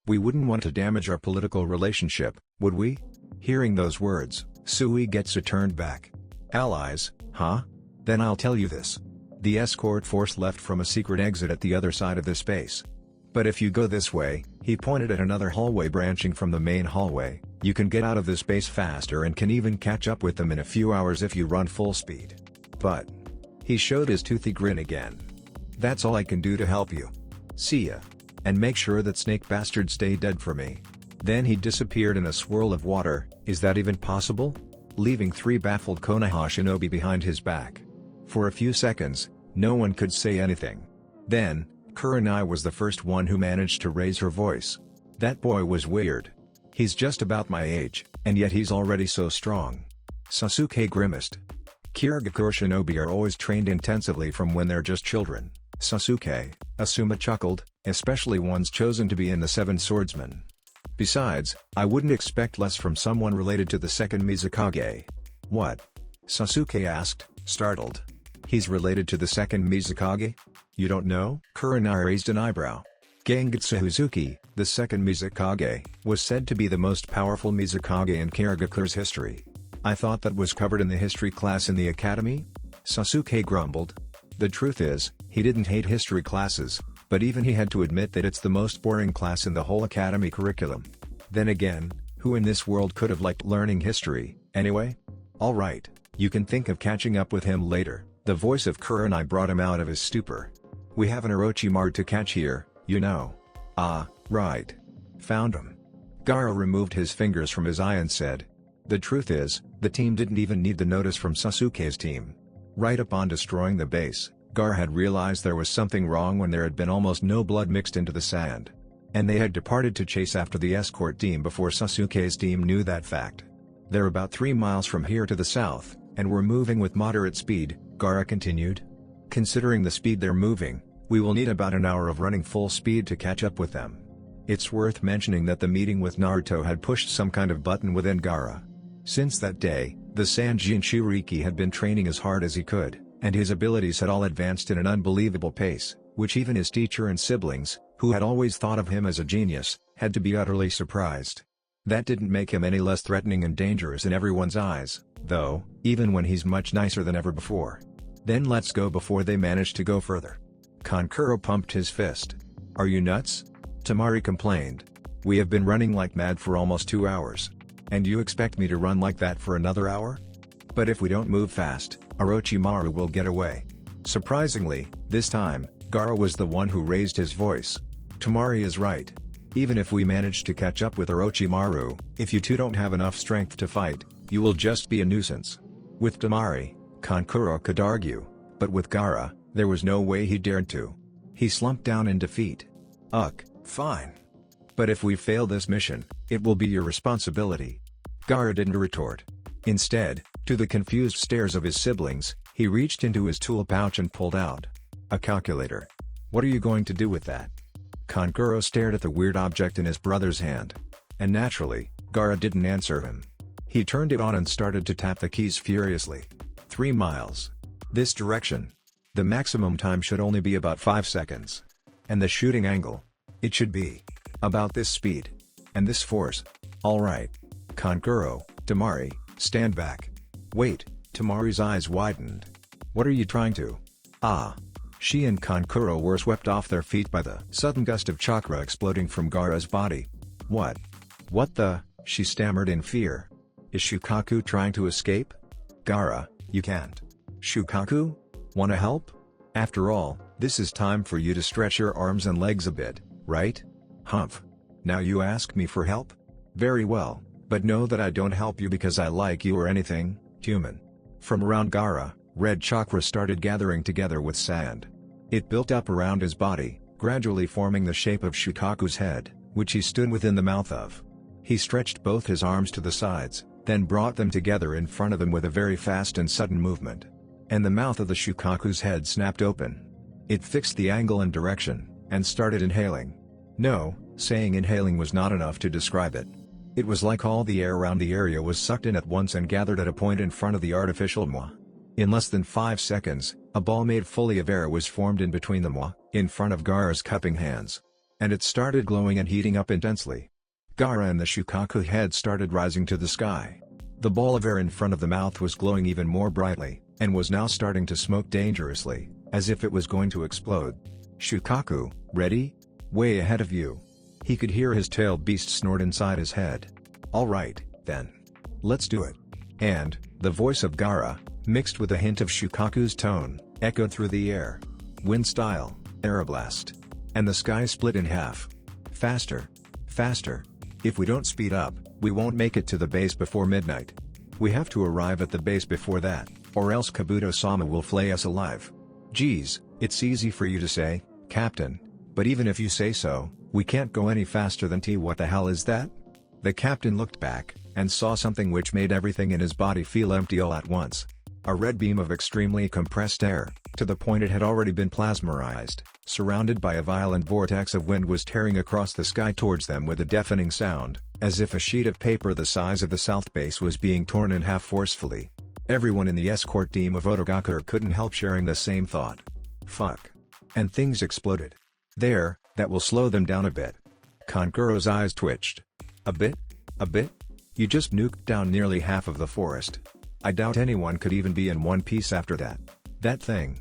We wouldn't want to damage our political relationship, would we?" Hearing those words, Suigetsu turned back. "Allies, huh? Then I'll tell you this. The escort force left from a secret exit at the other side of this base. But if you go this way," he pointed at another hallway branching from the main hallway, "you can get out of this base faster and can even catch up with them in a few hours if you run full speed. But..." He showed his toothy grin again. "That's all I can do to help you. See ya. And make sure that Snake bastard stay dead for me." Then he disappeared in a swirl of water. Is that even possible? Leaving 3 baffled Konoha shinobi behind his back. For a few seconds, no one could say anything. Then, Kurenai was the first one who managed to raise her voice. "That boy was weird. He's just about my age, and yet he's already so strong." Sasuke grimaced. "Karagakure shinobi are always trained intensively from when they're just children, Sasuke," Asuma chuckled, "especially ones chosen to be in the 7 swordsmen. Besides, I wouldn't expect less from someone related to the second Mizukage." "What?" Sasuke asked, startled. "He's related to the second Mizukage? You don't know?" Kurenai raised an eyebrow. Gengetsu Hazuki, the second Mizukage, was said to be the most powerful Mizukage in Karagakure's history. "I thought that was covered in the history class in the academy?" Sasuke grumbled. The truth is, he didn't hate history classes, but even he had to admit that it's the most boring class in the whole academy curriculum. Then again, who in this world could have liked learning history, anyway? "Alright, you can think of catching up with him later." The voice of Kurenai brought him out of his stupor. "We have an Orochimaru to catch here, you know." "Ah, right. Found him." Gara removed his fingers from his eye and said. The truth is, the team didn't even need the notice from Sasuke's team. Right upon destroying the base, Gara had realized there was something wrong when there had been almost no blood mixed into the sand. And they had departed to chase after the escort team before Sasuke's team knew that fact. They're about 3 miles from here to the south, and we're moving with moderate speed, Gara continued. Considering the speed they're moving, we will need about an hour of running full speed to catch up with them. It's worth mentioning that the meeting with Naruto had pushed some kind of button within Gara. Since that day, the Sanjin Shiriki had been training as hard as he could, and his abilities had all advanced in an unbelievable pace, which even his teacher and siblings, who had always thought of him as a genius, had to be utterly surprised. That didn't make him any less threatening and dangerous in everyone's eyes, though, even when he's much nicer than ever before. Then let's go before they manage to go further. Kankuro pumped his fist. Are you nuts? Temari complained. We have been running like mad for almost 2 hours. And you expect me to run like that for another hour? But if we don't move fast, Orochimaru will get away. Surprisingly, this time, Gara was the one who raised his voice. Temari is right. Even if we manage to catch up with Orochimaru, if you two don't have enough strength to fight, you will just be a nuisance. With Temari, Kankuro could argue, but with Gara, there was no way he dared to. He slumped down in defeat. Fine. But if we fail this mission, it will be your responsibility. Gara didn't retort. Instead, to the confused stares of his siblings, he reached into his tool pouch and pulled out a calculator. What are you going to do with that? Kankuro stared at the weird object in his brother's hand. And naturally, Gara didn't answer him. He turned it on and started to tap the keys furiously. 3 miles. This direction. The maximum time should only be about 5 seconds. And the shooting angle. It should be about this speed. And this force. Alright. Kankuro, Temari, stand back. Wait, Temari's eyes widened. What are you trying to? She and Kankuro were swept off their feet by the sudden gust of chakra exploding from Gara's body. What? What the? She stammered in fear. Is Shukaku trying to escape? Gara, you can't. Shukaku? Wanna help? After all, this is time for you to stretch your arms and legs a bit, right? Humph. Now you ask me for help? Very well, but know that I don't help you because I like you or anything, human. From around Gara, red chakra started gathering together with sand. It built up around his body, gradually forming the shape of Shukaku's head, which he stood within the mouth of. He stretched both his arms to the sides, then brought them together in front of him with a very fast and sudden movement. And the mouth of the Shukaku's head snapped open. It fixed the angle and direction, and started inhaling. No, saying inhaling was not enough to describe it. It was like all the air around the area was sucked in at once and gathered at a point in front of the artificial moi. In less than 5 seconds, a ball made fully of air was formed in between the moi, in front of Gara's cupping hands. And it started glowing and heating up intensely. Gara and the Shukaku head started rising to the sky. The ball of air in front of the mouth was glowing even more brightly, and was now starting to smoke dangerously, as if it was going to explode. Shukaku, ready? Way ahead of you. He could hear his tailed beast snort inside his head. Alright, then. Let's do it. And, the voice of Gara, mixed with a hint of Shukaku's tone, echoed through the air. Wind style, aeroblast. And the sky split in half. Faster. Faster. If we don't speed up, we won't make it to the base before midnight. We have to arrive at the base before that, or else Kabuto-sama will flay us alive. Geez, it's easy for you to say, Captain, but even if you say so, we can't go any faster than T. What the hell is that? The captain looked back, and saw something which made everything in his body feel empty all at once. A red beam of extremely compressed air, to the point it had already been plasmarized, surrounded by a violent vortex of wind, was tearing across the sky towards them with a deafening sound, as if a sheet of paper the size of the south base was being torn in half forcefully. Everyone in the escort team of Otogakure couldn't help sharing the same thought. Fuck. And things exploded. There, that will slow them down a bit. Kankuro's eyes twitched. A bit? A bit? You just nuked down nearly half of the forest. I doubt anyone could even be in one piece after that. That thing.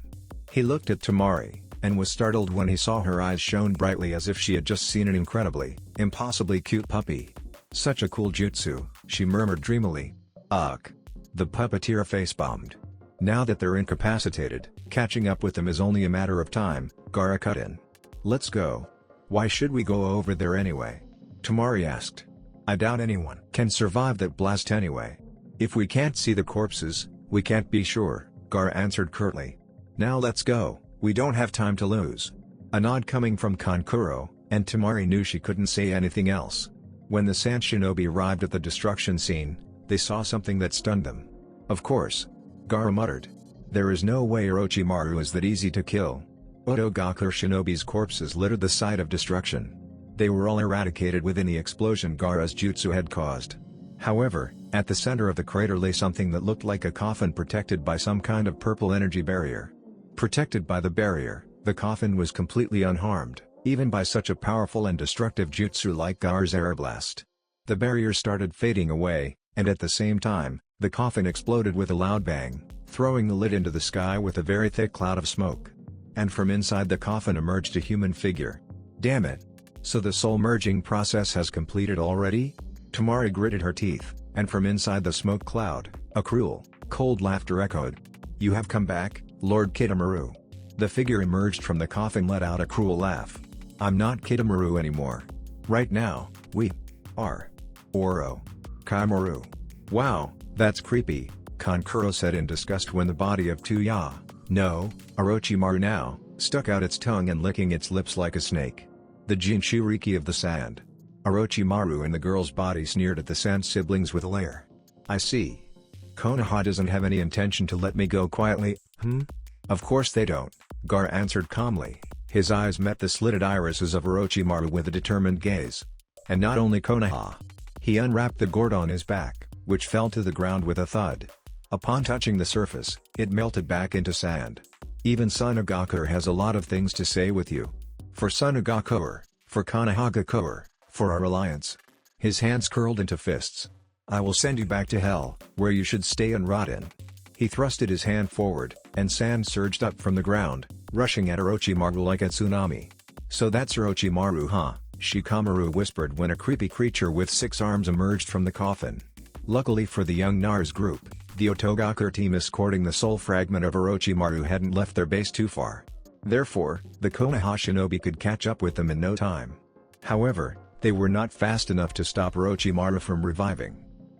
He looked at Temari, and was startled when he saw her eyes shone brightly as if she had just seen an incredibly, impossibly cute puppy. Such a cool jutsu, she murmured dreamily. Ugh. The puppeteer face-bombed. Now that they're incapacitated, catching up with them is only a matter of time, Gara cut in. Let's go. Why should we go over there anyway? Temari asked. I doubt anyone can survive that blast anyway. If we can't see the corpses, we can't be sure, Gara answered curtly. Now let's go. We don't have time to lose. A nod coming from Kankuro, and Temari knew she couldn't say anything else. When the Sand Shinobi arrived at the destruction scene, they saw something that stunned them. Of course. Gara muttered. There is no way Orochimaru is that easy to kill. Otogakure Shinobi's corpses littered the site of destruction. They were all eradicated within the explosion Gara's jutsu had caused. However, at the center of the crater lay something that looked like a coffin protected by some kind of purple energy barrier. Protected by the barrier, the coffin was completely unharmed, even by such a powerful and destructive jutsu like Gara's air blast. The barrier started fading away, and at the same time, the coffin exploded with a loud bang, throwing the lid into the sky with a very thick cloud of smoke. And from inside the coffin emerged a human figure. Damn it! So the soul merging process has completed already? Temari gritted her teeth, and from inside the smoke cloud, a cruel, cold laughter echoed. You have come back, Lord Kitamaru. The figure emerged from the coffin let out a cruel laugh. I'm not Kitamaru anymore. Right now, we are Orochimaru. Wow, that's creepy, Kankuro said in disgust when the body of Orochimaru now, stuck out its tongue and licking its lips like a snake. The Jinchuriki of the sand. Orochimaru and the girl's body sneered at the sand siblings with a leer. I see. Konoha doesn't have any intention to let me go quietly, Of course they don't, Gara answered calmly. His eyes met the slitted irises of Orochimaru with a determined gaze. And not only Konoha. He unwrapped the gourd on his back, which fell to the ground with a thud. Upon touching the surface, it melted back into sand. Even Sunagakure has a lot of things to say with you. For Sunagakure, for Konohagakure, for our alliance. His hands curled into fists. I will send you back to hell, where you should stay and rot in. He thrusted his hand forward, and sand surged up from the ground, rushing at Orochimaru like a tsunami. So that's Orochimaru, huh? Shikamaru whispered when a creepy creature with 6 arms emerged from the coffin. Luckily for the young Nars group, the Otogakure team escorting the soul fragment of Orochimaru hadn't left their base too far. Therefore, the Konoha shinobi could catch up with them in no time. However, they were not fast enough to stop Orochimaru from reviving.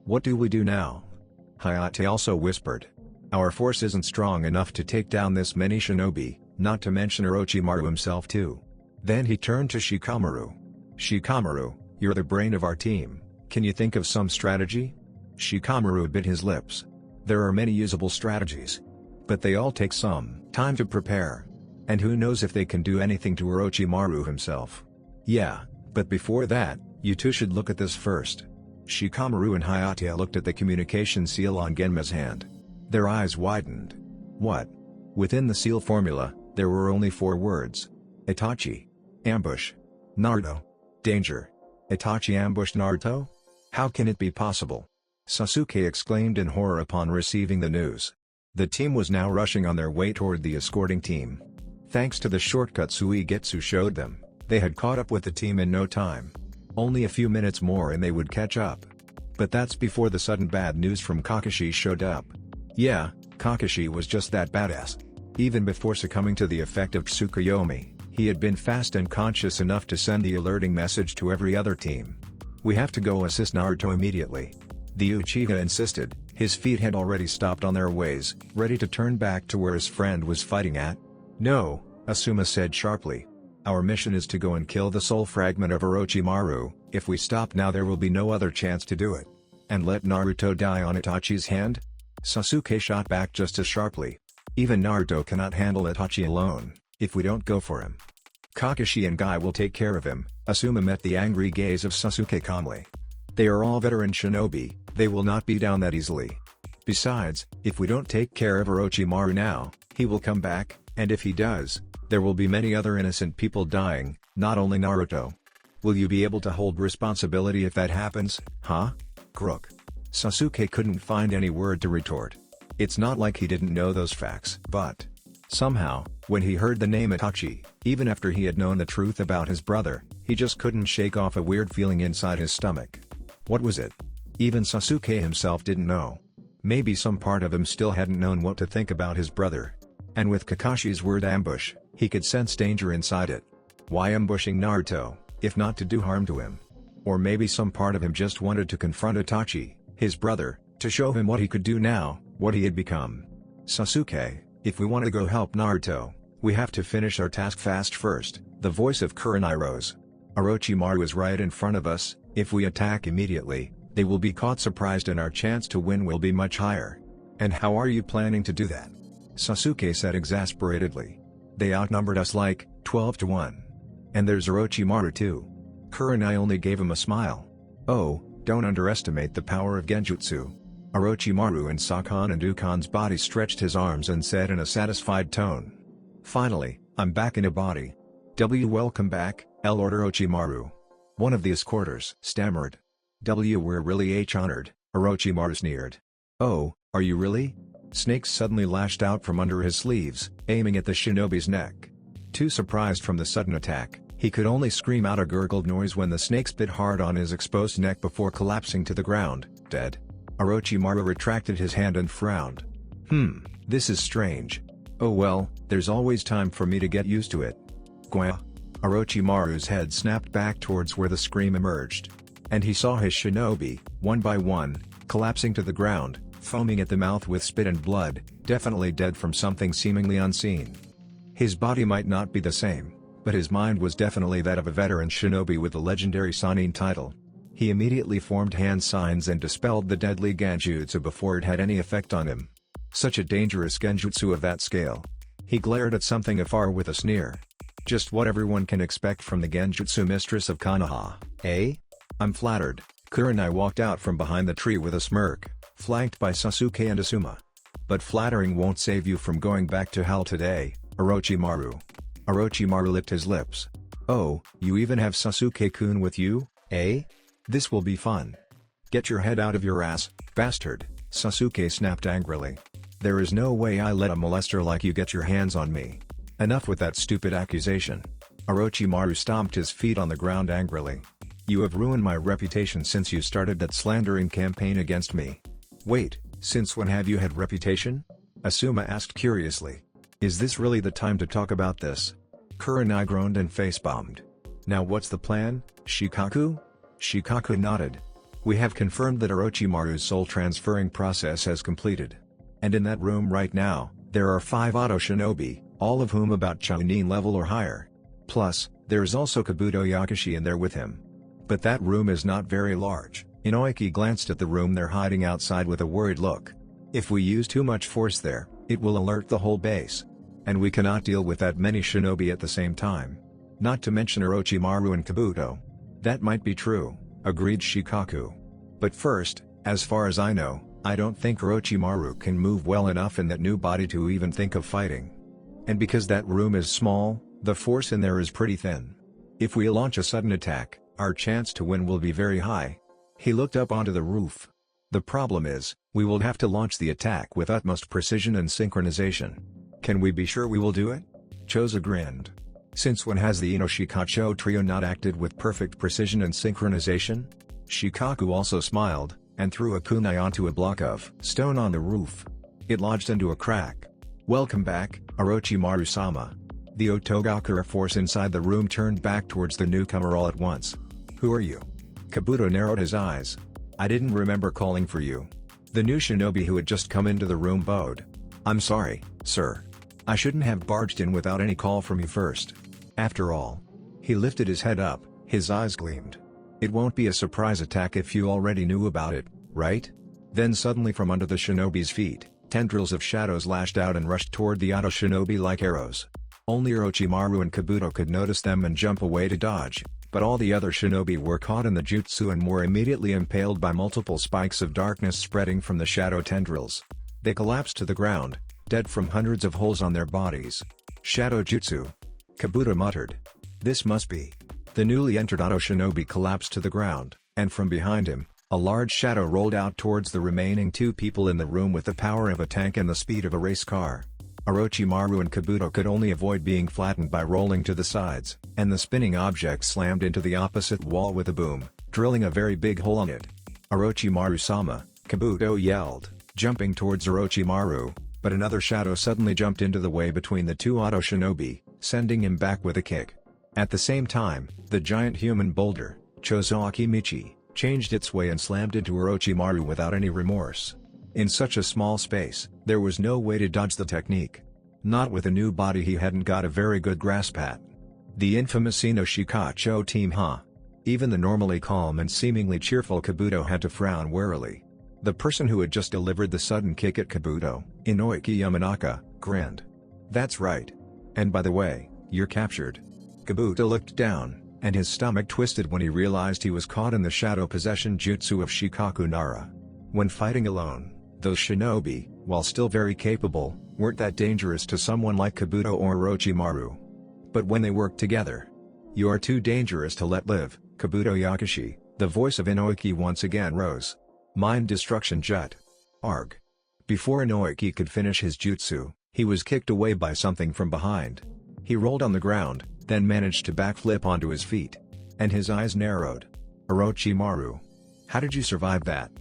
What do we do now? Hayate also whispered. Our force isn't strong enough to take down this many shinobi, not to mention Orochimaru himself too. Then he turned to Shikamaru. Shikamaru, you're the brain of our team, can you think of some strategy? Shikamaru bit his lips. There are many usable strategies. But they all take some time to prepare. And who knows if they can do anything to Orochimaru himself. Yeah, but before that, you two should look at this first. Shikamaru and Hayate looked at the communication seal on Genma's hand. Their eyes widened. What? Within the seal formula, there were only 4 words. Itachi. Ambush. Naruto. Danger. Itachi ambushed Naruto? How can it be possible? Sasuke exclaimed in horror upon receiving the news. The team was now rushing on their way toward the escorting team. Thanks to the shortcut Suigetsu showed them, they had caught up with the team in no time. Only a few minutes more and they would catch up. But that's before the sudden bad news from Kakashi showed up. Yeah, Kakashi was just that badass. Even before succumbing to the effect of Tsukuyomi, he had been fast and conscious enough to send the alerting message to every other team. We have to go assist Naruto immediately. The Uchiha insisted. His feet had already stopped on their ways, ready to turn back to where his friend was fighting at. No, Asuma said sharply. Our mission is to go and kill the soul fragment of Orochimaru. If we stop now there will be no other chance to do it. And let Naruto die on Itachi's hand? Sasuke shot back just as sharply. Even Naruto cannot handle Itachi alone, if we don't go for him. Kakashi and Guy will take care of him, Asuma met the angry gaze of Sasuke calmly. They are all veteran shinobi, they will not be down that easily. Besides, if we don't take care of Orochimaru now, he will come back, and if he does, there will be many other innocent people dying, not only Naruto. Will you be able to hold responsibility if that happens, huh? Crook. Sasuke couldn't find any word to retort. It's not like he didn't know those facts. But somehow, when he heard the name Itachi, even after he had known the truth about his brother, he just couldn't shake off a weird feeling inside his stomach. What was it? Even Sasuke himself didn't know. Maybe some part of him still hadn't known what to think about his brother. And with Kakashi's word ambush, he could sense danger inside it. Why ambushing Naruto, if not to do harm to him? Or maybe some part of him just wanted to confront Itachi, his brother, to show him what he could do now, what he had become. Sasuke, if we want to go help Naruto, We have to finish our task fast first, the voice of Kurenai rose. Orochimaru is right in front of us, if we attack immediately, they will be caught surprised and our chance to win will be much higher. And how are you planning to do that? Sasuke said exasperatedly. They outnumbered us like, 12-1. And there's Orochimaru too. Kurenai only gave him a smile. Oh, don't underestimate the power of Genjutsu. Orochimaru and Sakan and Ukon's body stretched his arms and said in a satisfied tone. Finally, I'm back in a body. Welcome back, Lord Orochimaru. One of the escorters stammered. We're really honored, Orochimaru sneered. Oh, are you really? Snakes suddenly lashed out from under his sleeves, aiming at the shinobi's neck. Too surprised from the sudden attack, he could only scream out a gurgled noise when the snakes bit hard on his exposed neck before collapsing to the ground, dead. Orochimaru retracted his hand and frowned. This is strange. Oh well, there's always time for me to get used to it. Gwah. Orochimaru's head snapped back towards where the scream emerged. And he saw his shinobi, one by one, collapsing to the ground, foaming at the mouth with spit and blood, definitely dead from something seemingly unseen. His body might not be the same, but his mind was definitely that of a veteran shinobi with the legendary Sannin title. He immediately formed hand signs and dispelled the deadly genjutsu before it had any effect on him. Such a dangerous genjutsu of that scale. He glared at something afar with a sneer. Just what everyone can expect from the genjutsu mistress of Konoha, eh? I'm flattered. Kurenai walked out from behind the tree with a smirk, flanked by Sasuke and Asuma. But flattering won't save you from going back to hell today, Orochimaru. Orochimaru licked his lips. Oh, you even have Sasuke-kun with you, eh? This will be fun. Get your head out of your ass, bastard, Sasuke snapped angrily. There is no way I let a molester like you get your hands on me. Enough with that stupid accusation. Orochimaru stomped his feet on the ground angrily. You have ruined my reputation since you started that slandering campaign against me. Wait, since when have you had reputation? Asuma asked curiously. Is this really the time to talk about this? Kurenai groaned and face-bombed. Now what's the plan, Shikaku? Shikaku nodded. We have confirmed that Orochimaru's soul transferring process has completed. And in that room right now, there are 5 auto shinobi, all of whom about Chunin level or higher. Plus, there is also Kabuto Yakushi in there with him. But that room is not very large. Inoiki glanced at the room they're hiding outside with a worried look. If we use too much force there, it will alert the whole base. And we cannot deal with that many shinobi at the same time. Not to mention Orochimaru and Kabuto. That might be true, agreed Shikaku. But first, as far as I know, I don't think Orochimaru can move well enough in that new body to even think of fighting. And because that room is small, the force in there is pretty thin. If we launch a sudden attack, our chance to win will be very high. He looked up onto the roof. The problem is, we will have to launch the attack with utmost precision and synchronization. Can we be sure we will do it? Choza grinned. Since when has the Inoshikacho trio not acted with perfect precision and synchronization? Shikaku also smiled, and threw a kunai onto a block of stone on the roof. It lodged into a crack. Welcome back, Orochimaru-sama. The Otogakure force inside the room turned back towards the newcomer all at once. Who are you? Kabuto narrowed his eyes. I didn't remember calling for you. The new shinobi who had just come into the room bowed. I'm sorry, sir. I shouldn't have barged in without any call from you first. After all. He lifted his head up, his eyes gleamed. It won't be a surprise attack if you already knew about it, right? Then suddenly from under the shinobi's feet, tendrils of shadows lashed out and rushed toward the auto shinobi like arrows. Only Orochimaru and Kabuto could notice them and jump away to dodge, but all the other shinobi were caught in the jutsu and were immediately impaled by multiple spikes of darkness spreading from the shadow tendrils. They collapsed to the ground, dead from hundreds of holes on their bodies. Shadow jutsu. Kabuto muttered. This must be. The newly entered auto shinobi collapsed to the ground, and from behind him, a large shadow rolled out towards the remaining 2 people in the room with the power of a tank and the speed of a race car. Orochimaru and Kabuto could only avoid being flattened by rolling to the sides, and the spinning object slammed into the opposite wall with a boom, drilling a very big hole in it. Orochimaru-sama, Kabuto yelled, jumping towards Orochimaru, but another shadow suddenly jumped into the way between the 2 auto shinobi, sending him back with a kick. At the same time, the giant human boulder, Chozaki Michi, changed its way and slammed into Orochimaru without any remorse. In such a small space, there was no way to dodge the technique. Not with a new body he hadn't got a very good grasp at. The infamous Ino Shikacho team, huh? Even the normally calm and seemingly cheerful Kabuto had to frown warily. The person who had just delivered the sudden kick at Kabuto, Inoiki Yamanaka, grinned. That's right. And by the way, you're captured. Kabuto looked down, and his stomach twisted when he realized he was caught in the shadow possession jutsu of Shikaku Nara. When fighting alone, those shinobi, while still very capable, weren't that dangerous to someone like Kabuto or Orochimaru. But when they worked together, you're too dangerous to let live, Kabuto Yakushi. The voice of Inoiki once again rose. Mind destruction jut. Arg. Before Inoiki could finish his jutsu, he was kicked away by something from behind. He rolled on the ground, then managed to backflip onto his feet. And his eyes narrowed. Orochimaru. How did you survive that?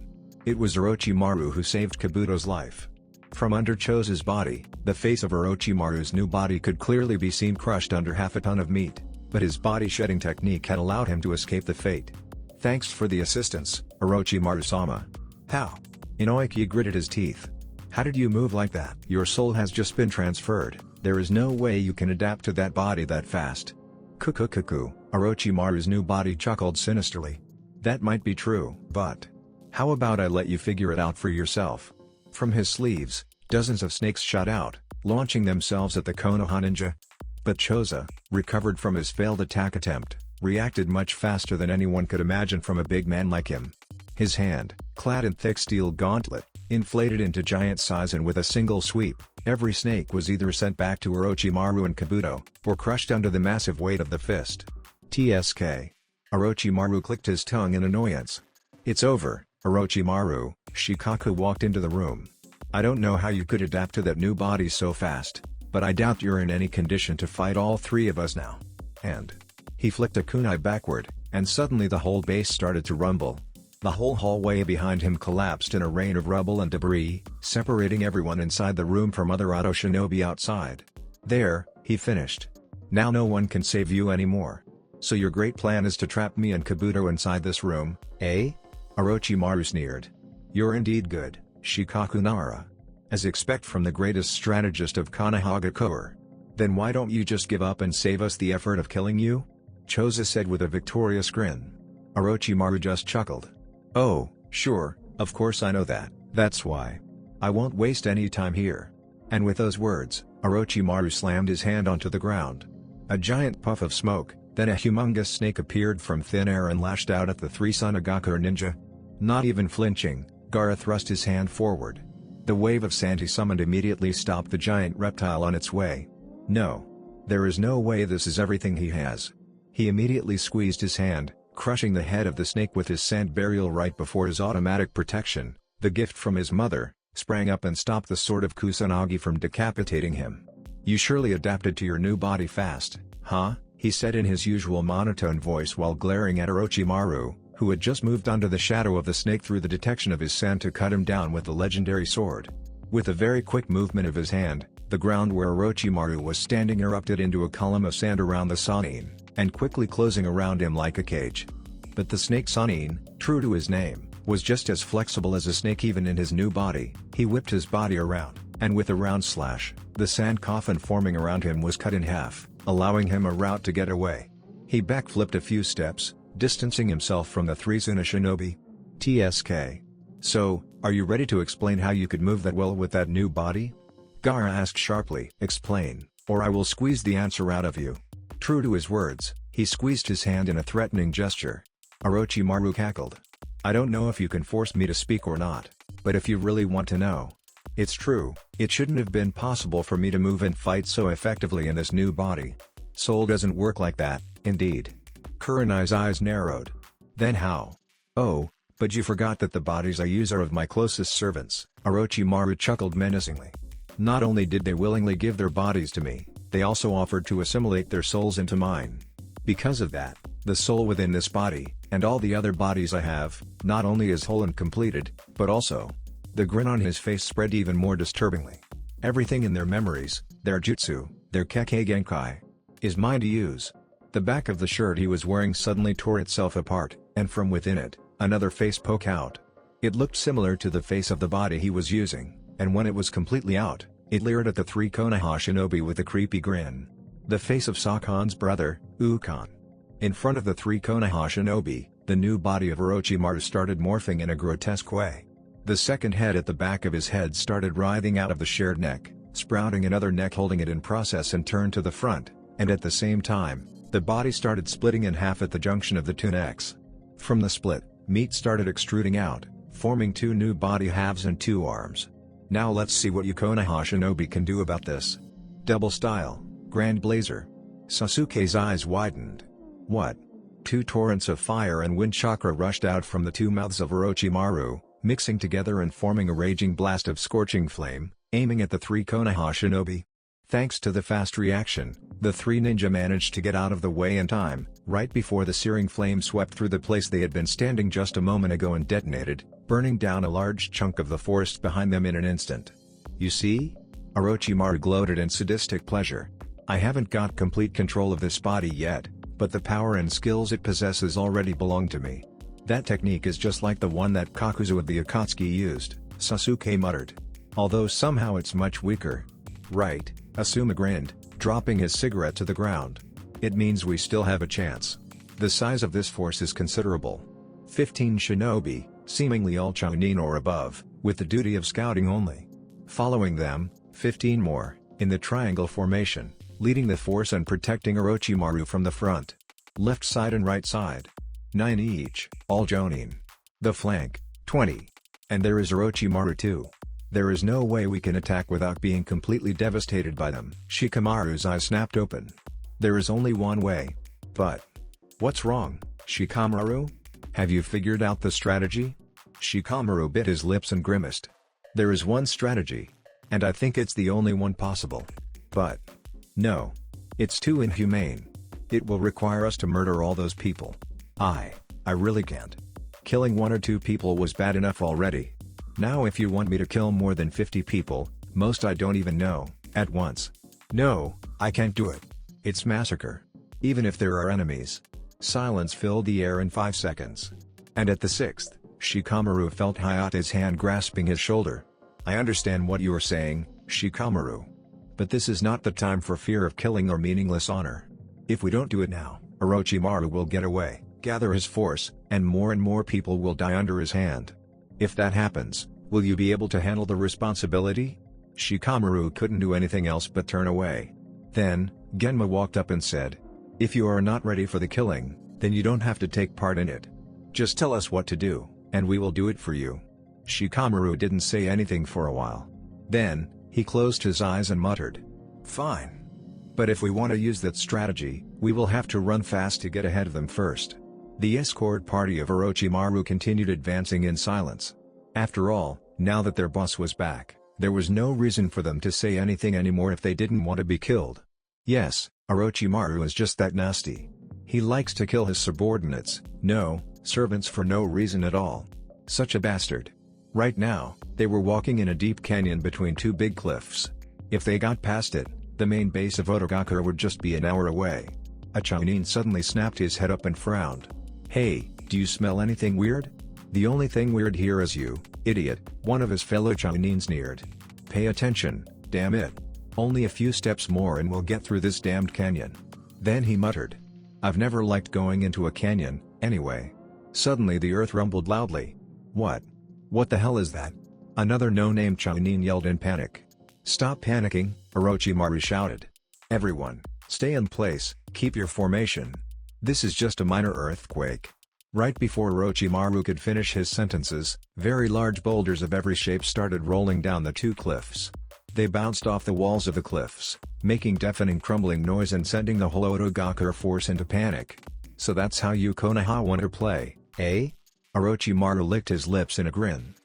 It was Orochimaru who saved Kabuto's life. From under Chose's body, the face of Orochimaru's new body could clearly be seen crushed under half a ton of meat, but his body shedding technique had allowed him to escape the fate. Thanks for the assistance, Orochimaru-sama. How? Inoiki gritted his teeth. How did you move like that? Your soul has just been transferred, there is no way you can adapt to that body that fast. Kukukuku, Orochimaru's new body chuckled sinisterly. That might be true, but how about I let you figure it out for yourself? From his sleeves, dozens of snakes shot out, launching themselves at the Konoha ninja. But Choza, recovered from his failed attack attempt, reacted much faster than anyone could imagine from a big man like him. His hand, clad in thick steel gauntlet, inflated into giant size, and with a single sweep, every snake was either sent back to Orochimaru and Kabuto, or crushed under the massive weight of the fist. TSK. Orochimaru clicked his tongue in annoyance. It's over, Orochimaru. Shikaku walked into the room. I don't know how you could adapt to that new body so fast, but I doubt you're in any condition to fight all three of us now. And he flicked a kunai backward, and suddenly the whole base started to rumble. The whole hallway behind him collapsed in a rain of rubble and debris, separating everyone inside the room from other auto shinobi outside. There, he finished. Now no one can save you anymore. So your great plan is to trap me and Kabuto inside this room, eh? Orochimaru sneered. You're indeed good, Shikaku Nara. As expect from the greatest strategist of Konoha Corps. Then why don't you just give up and save us the effort of killing you? Choza said with a victorious grin. Orochimaru just chuckled. Oh, sure, of course I know that, that's why. I won't waste any time here. And with those words, Orochimaru slammed his hand onto the ground. A giant puff of smoke, then a humongous snake appeared from thin air and lashed out at the three Sunagaku ninja. Not even flinching, Gara thrust his hand forward. The wave of sand he summoned immediately stopped the giant reptile on its way. No. There is no way this is everything he has. He immediately squeezed his hand, crushing the head of the snake with his sand burial right before his automatic protection, the gift from his mother, sprang up and stopped the sword of Kusanagi from decapitating him. You surely adapted to your new body fast, huh? He said in his usual monotone voice while glaring at Orochimaru, who had just moved under the shadow of the snake through the detection of his sand to cut him down with the legendary sword. With a very quick movement of his hand, the ground where Orochimaru was standing erupted into a column of sand around the Sannin, and quickly closing around him like a cage. But the snake Sannin, true to his name, was just as flexible as a snake even in his new body. He whipped his body around, and with a round slash, the sand coffin forming around him was cut in half, allowing him a route to get away. He backflipped a few steps, distancing himself from the three Zuna shinobi. TSK. So, are you ready to explain how you could move that well with that new body? Gara asked sharply. Explain, or I will squeeze the answer out of you. True to his words, he squeezed his hand in a threatening gesture. Orochimaru cackled. I don't know if you can force me to speak or not, but if you really want to know. It's true, it shouldn't have been possible for me to move and fight so effectively in this new body. Soul doesn't work like that, indeed. Kurenai's eyes narrowed. Then how? Oh, but you forgot that the bodies I use are of my closest servants, Orochimaru chuckled menacingly. Not only did they willingly give their bodies to me, they also offered to assimilate their souls into mine. Because of that, the soul within this body, and all the other bodies I have, not only is whole and completed, but also. The grin on his face spread even more disturbingly. Everything in their memories, their jutsu, their Kekkei Genkai, is mine to use. The back of the shirt he was wearing suddenly tore itself apart, and from within it, another face poked out. It looked similar to the face of the body he was using, and when it was completely out, It leered at the three Konoha shinobi with a creepy grin. The face of Sakon's brother, Ukon. In front of the three Konoha shinobi, the new body of Orochimaru started morphing in a grotesque way. The second head at the back of his head started writhing out of the shared neck, sprouting another neck holding it in process and turned to the front, and at the same time, the body started splitting in half at the junction of the two necks. From the split, meat started extruding out, forming two new body halves and two arms. Now let's see what you Konoha shinobi can do about this. Double style, Grand Blazer. Sasuke's eyes widened. What? Two torrents of fire and wind chakra rushed out from the two mouths of Orochimaru, mixing together and forming a raging blast of scorching flame, aiming at the three Konoha shinobi. Thanks to the fast reaction, the three ninja managed to get out of the way in time, right before the searing flame swept through the place they had been standing just a moment ago and detonated, burning down a large chunk of the forest behind them in an instant. You see? Orochimaru gloated in sadistic pleasure. I haven't got complete control of this body yet, but the power and skills it possesses already belong to me. That technique is just like the one that Kakuzu of the Akatsuki used, Sasuke muttered. Although somehow it's much weaker. Right, Asuma grinned, dropping his cigarette to the ground. It means we still have a chance. The size of this force is considerable. 15 shinobi, seemingly all Chunin or above, with the duty of scouting only. Following them, 15 more, in the triangle formation, leading the force and protecting Orochimaru from the front. Left side and right side. 9 each, all Jonin. The flank, 20. And there is Orochimaru too. There is no way we can attack without being completely devastated by them. Shikamaru's eyes snapped open. There is only one way. But what's wrong, Shikamaru? Have you figured out the strategy? Shikamaru bit his lips and grimaced. There is one strategy. And I think it's the only one possible. But no. It's too inhumane. It will require us to murder all those people. I really can't. Killing 1 or 2 people was bad enough already. Now if you want me to kill more than 50 people, most I don't even know, at once. No, I can't do it. It's massacre. Even if there are enemies. Silence filled the air in 5 seconds. And at the 6th, Shikamaru felt Hayate's hand grasping his shoulder. I understand what you are saying, Shikamaru. But this is not the time for fear of killing or meaningless honor. If we don't do it now, Orochimaru will get away, gather his force, and more people will die under his hand. If that happens, will you be able to handle the responsibility? Shikamaru couldn't do anything else but turn away. Then, Genma walked up and said, if you are not ready for the killing, then you don't have to take part in it. Just tell us what to do, and we will do it for you. Shikamaru didn't say anything for a while. Then, he closed his eyes and muttered. Fine. But if we want to use that strategy, we will have to run fast to get ahead of them first. The escort party of Orochimaru continued advancing in silence. After all, now that their boss was back, there was no reason for them to say anything anymore if they didn't want to be killed. Yes, Orochimaru is just that nasty. He likes to kill his subordinates, no, servants for no reason at all. Such a bastard. Right now, they were walking in a deep canyon between 2 big cliffs. If they got past it, the main base of Otogakure would just be an hour away. A Chunin suddenly snapped his head up and frowned. Hey, do you smell anything weird? The only thing weird here is you, idiot, one of his fellow Chunin sneered. Pay attention, damn it. Only a few steps more and we'll get through this damned canyon. Then he muttered. I've never liked going into a canyon, anyway. Suddenly the earth rumbled loudly. What? What the hell is that? Another no-name Chunin yelled in panic. Stop panicking, Orochimaru shouted. Everyone, stay in place, keep your formation. This is just a minor earthquake. Right before Orochimaru could finish his sentences, very large boulders of every shape started rolling down the 2 cliffs. They bounced off the walls of the cliffs, making deafening crumbling noise and sending the whole Otogakure force into panic. So that's how you Konoha want to play, eh? Orochimaru licked his lips in a grin.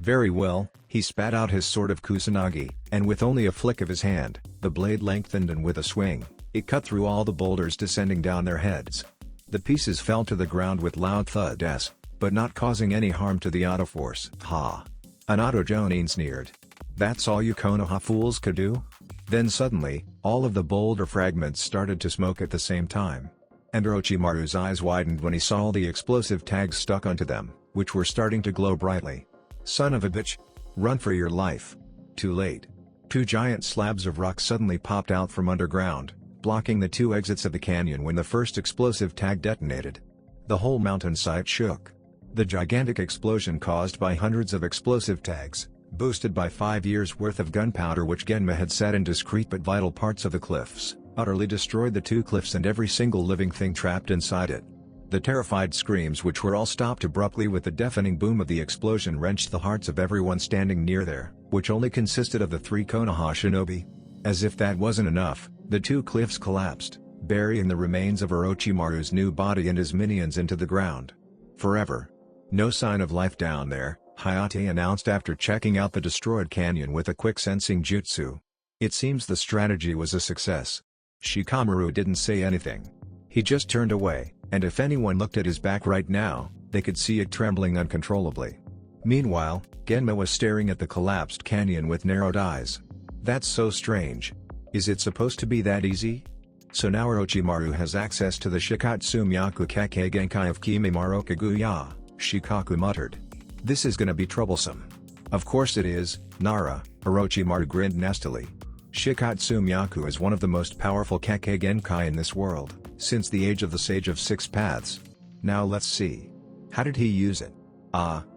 Very well, he spat out his sword of Kusanagi, and with only a flick of his hand, the blade lengthened and with a swing, it cut through all the boulders descending down their heads. The pieces fell to the ground with loud thuds, but not causing any harm to the Auto force. Ha! An Auto Jonin sneered. That's all you Konoha fools could do? Then suddenly, all of the boulder fragments started to smoke at the same time. And Orochimaru's eyes widened when he saw all the explosive tags stuck onto them, which were starting to glow brightly. Son of a bitch! Run for your life! Too late. Two giant slabs of rock suddenly popped out from underground, blocking the two exits of the canyon when the first explosive tag detonated. The whole mountainside shook. The gigantic explosion caused by hundreds of explosive tags, boosted by 5 years' worth of gunpowder which Genma had set in discrete but vital parts of the cliffs, utterly destroyed the two cliffs and every single living thing trapped inside it. The terrified screams which were all stopped abruptly with the deafening boom of the explosion wrenched the hearts of everyone standing near there, which only consisted of the 3 Konoha shinobi. As if that wasn't enough, the two cliffs collapsed, burying the remains of Orochimaru's new body and his minions into the ground. Forever. No sign of life down there, Hayate announced after checking out the destroyed canyon with a quick sensing jutsu. It seems the strategy was a success. Shikamaru didn't say anything. He just turned away, and if anyone looked at his back right now, they could see it trembling uncontrollably. Meanwhile, Genma was staring at the collapsed canyon with narrowed eyes. That's so strange. Is it supposed to be that easy? So now Orochimaru has access to the Shikatsumyaku Kekkei Genkai of Kimimaro Kaguya, Shikaku muttered. This is gonna be troublesome. Of course it is, Nara, Orochimaru grinned nastily. Shikatsumyaku is one of the most powerful Kekkei Genkai in this world, since the age of the Sage of Six Paths. Now let's see. How did he use it?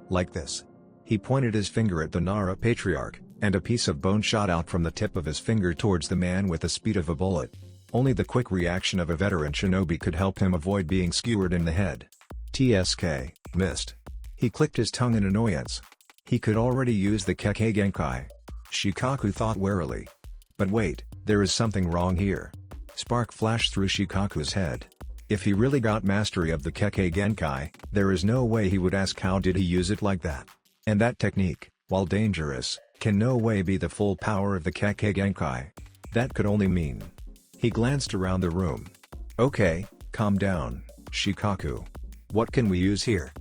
Like this. He pointed his finger at the Nara Patriarch, and a piece of bone shot out from the tip of his finger towards the man with the speed of a bullet. Only the quick reaction of a veteran shinobi could help him avoid being skewered in the head. TSK, missed. He clicked his tongue in annoyance. He could already use the Kekkei Genkai. Shikaku thought warily. But wait, there is something wrong here. Spark flashed through Shikaku's head. If he really got mastery of the Kekkei Genkai, there is no way he would ask how did he use it like that. And that technique, while dangerous, can no way be the full power of the Kekkei Genkai. That could only mean. He glanced around the room. Okay, calm down, Shikaku. What can we use here?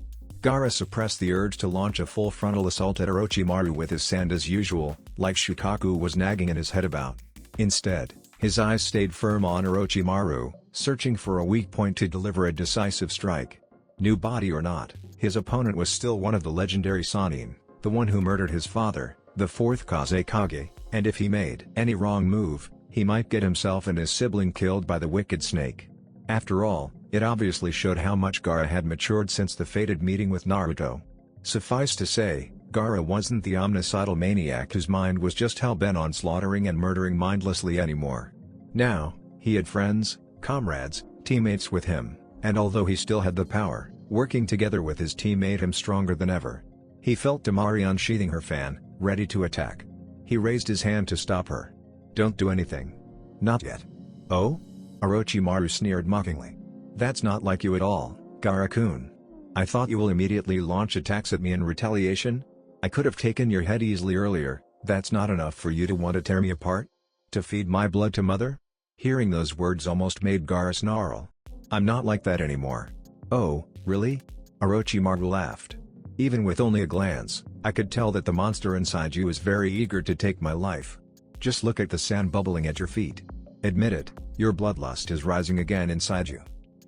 Gara suppressed the urge to launch a full frontal assault at Orochimaru with his sand as usual, like Shikaku was nagging in his head about. Instead, his eyes stayed firm on Orochimaru, searching for a weak point to deliver a decisive strike. New body or not, his opponent was still one of the legendary Sannin, the one who murdered his father, the fourth Kazekage, and if he made any wrong move, he might get himself and his sibling killed by the wicked snake. After all, it obviously showed how much Gara had matured since the fated meeting with Naruto. Suffice to say, Gara wasn't the omnicidal maniac whose mind was just hell-bent on slaughtering and murdering mindlessly anymore. Now, he had friends, comrades, teammates with him, and although he still had the power, working together with his team made him stronger than ever. He felt Temari unsheathing her fan, ready to attack. He raised his hand to stop her. Don't do anything. Not yet. Oh? Orochimaru sneered mockingly. That's not like you at all, Gara-kun. I thought you will immediately launch attacks at me in retaliation? I could have taken your head easily earlier. That's not enough for you to want to tear me apart? To feed my blood to mother? Hearing those words almost made Gara snarl. I'm not like that anymore. Oh, really? Orochimaru laughed. Even with only a glance, I could tell that the monster inside you is very eager to take my life. Just look at the sand bubbling at your feet. Admit it, your bloodlust is rising again inside you.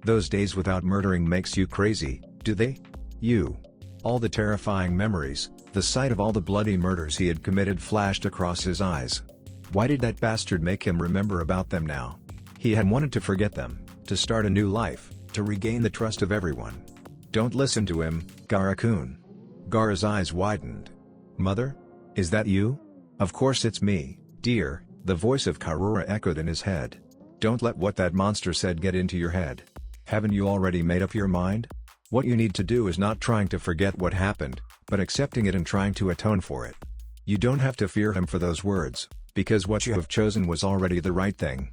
Those days without murdering makes you crazy, do they? You. All the terrifying memories, the sight of all the bloody murders he had committed flashed across his eyes. Why did that bastard make him remember about them now? He had wanted to forget them, to start a new life, to regain the trust of everyone. Don't listen to him, Gara-kun. Gara's eyes widened. Mother? Is that you? Of course it's me, dear, the voice of Karura echoed in his head. Don't let what that monster said get into your head. Haven't you already made up your mind? What you need to do is not trying to forget what happened, but accepting it and trying to atone for it. You don't have to fear him for those words, because what you have chosen was already the right thing.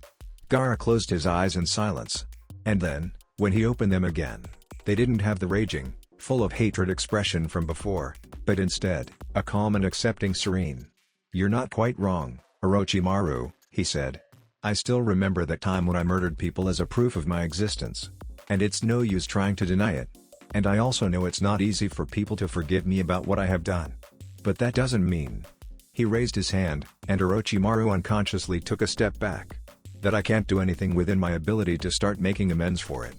Gara closed his eyes in silence. And then, when he opened them again, they didn't have the raging, full of hatred expression from before, but instead, a calm and accepting serene. You're not quite wrong, Orochimaru, he said. I still remember that time when I murdered people as a proof of my existence. And it's no use trying to deny it. And I also know it's not easy for people to forgive me about what I have done. But that doesn't mean. He raised his hand, and Orochimaru unconsciously took a step back. That I can't do anything within my ability to start making amends for it.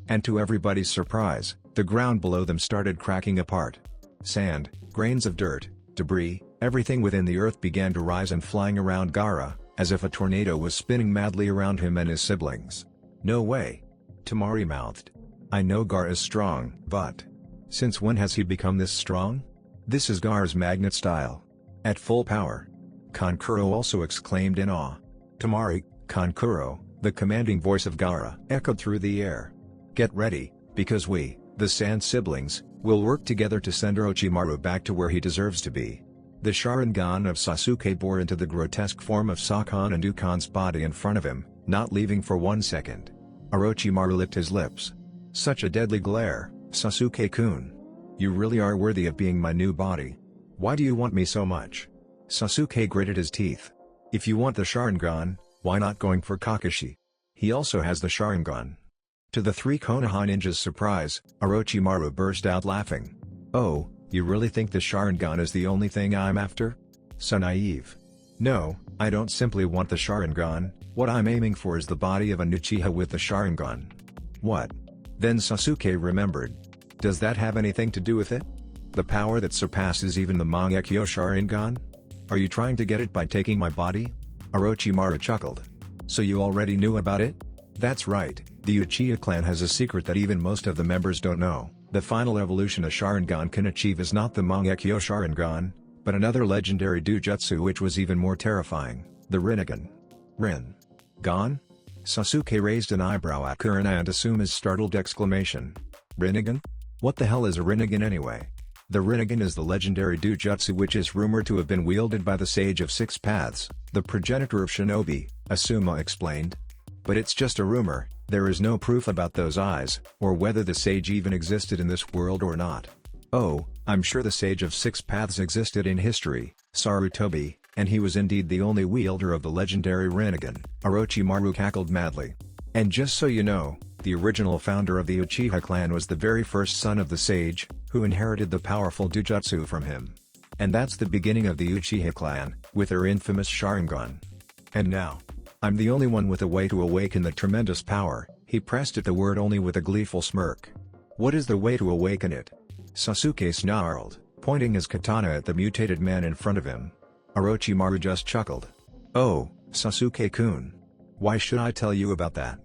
And to everybody's surprise, the ground below them started cracking apart. Sand, grains of dirt, Debris, everything within the earth began to rise and flying around Gara, as if a tornado was spinning madly around him and his siblings. No way. Temari mouthed. I know Gara is strong, but since when has he become this strong? This is Gara's magnet style. At full power. Kankuro also exclaimed in awe. Temari, Kankuro, the commanding voice of Gara, echoed through the air. Get ready, because we, the Sand siblings, will work together to send Orochimaru back to where he deserves to be. The Sharingan of Sasuke bore into the grotesque form of Sakon and Ukon's body in front of him, not leaving for 1 second. Orochimaru licked his lips. Such a deadly glare, Sasuke-kun. You really are worthy of being my new body. Why do you want me so much? Sasuke gritted his teeth. If you want the Sharingan, why not going for Kakashi? He also has the Sharingan. To the 3 Konoha ninjas' surprise, Orochimaru burst out laughing. Oh, you really think the Sharingan is the only thing I'm after? So naive. No, I don't simply want the Sharingan, what I'm aiming for is the body of an Uchiha with the Sharingan. What? Then Sasuke remembered. Does that have anything to do with it? The power that surpasses even the Mangekyo Sharingan? Are you trying to get it by taking my body? Orochimaru chuckled. So you already knew about it? That's right, the Uchiha clan has a secret that even most of the members don't know. The final evolution a Sharingan can achieve is not the Mangekyo Sharingan, but another legendary Dujutsu which was even more terrifying, the Rinnegan. Rin-gan? Sasuke raised an eyebrow at Kurina and Asuma's startled exclamation. Rinnegan? What the hell is a Rinnegan anyway? The Rinnegan is the legendary Dujutsu which is rumored to have been wielded by the Sage of Six Paths, the progenitor of Shinobi, Asuma explained. But it's just a rumor, there is no proof about those eyes, or whether the sage even existed in this world or not. Oh, I'm sure the Sage of Six Paths existed in history, Sarutobi, and he was indeed the only wielder of the legendary Rinnegan, Orochimaru cackled madly. And just so you know, the original founder of the Uchiha clan was the very first son of the sage, who inherited the powerful Dujutsu from him. And that's the beginning of the Uchiha clan, with their infamous Sharingan. And now, I'm the only one with a way to awaken the tremendous power, he pressed at the word only with a gleeful smirk. What is the way to awaken it? Sasuke snarled, pointing his katana at the mutated man in front of him. Orochimaru just chuckled. Oh, Sasuke-kun. Why should I tell you about that?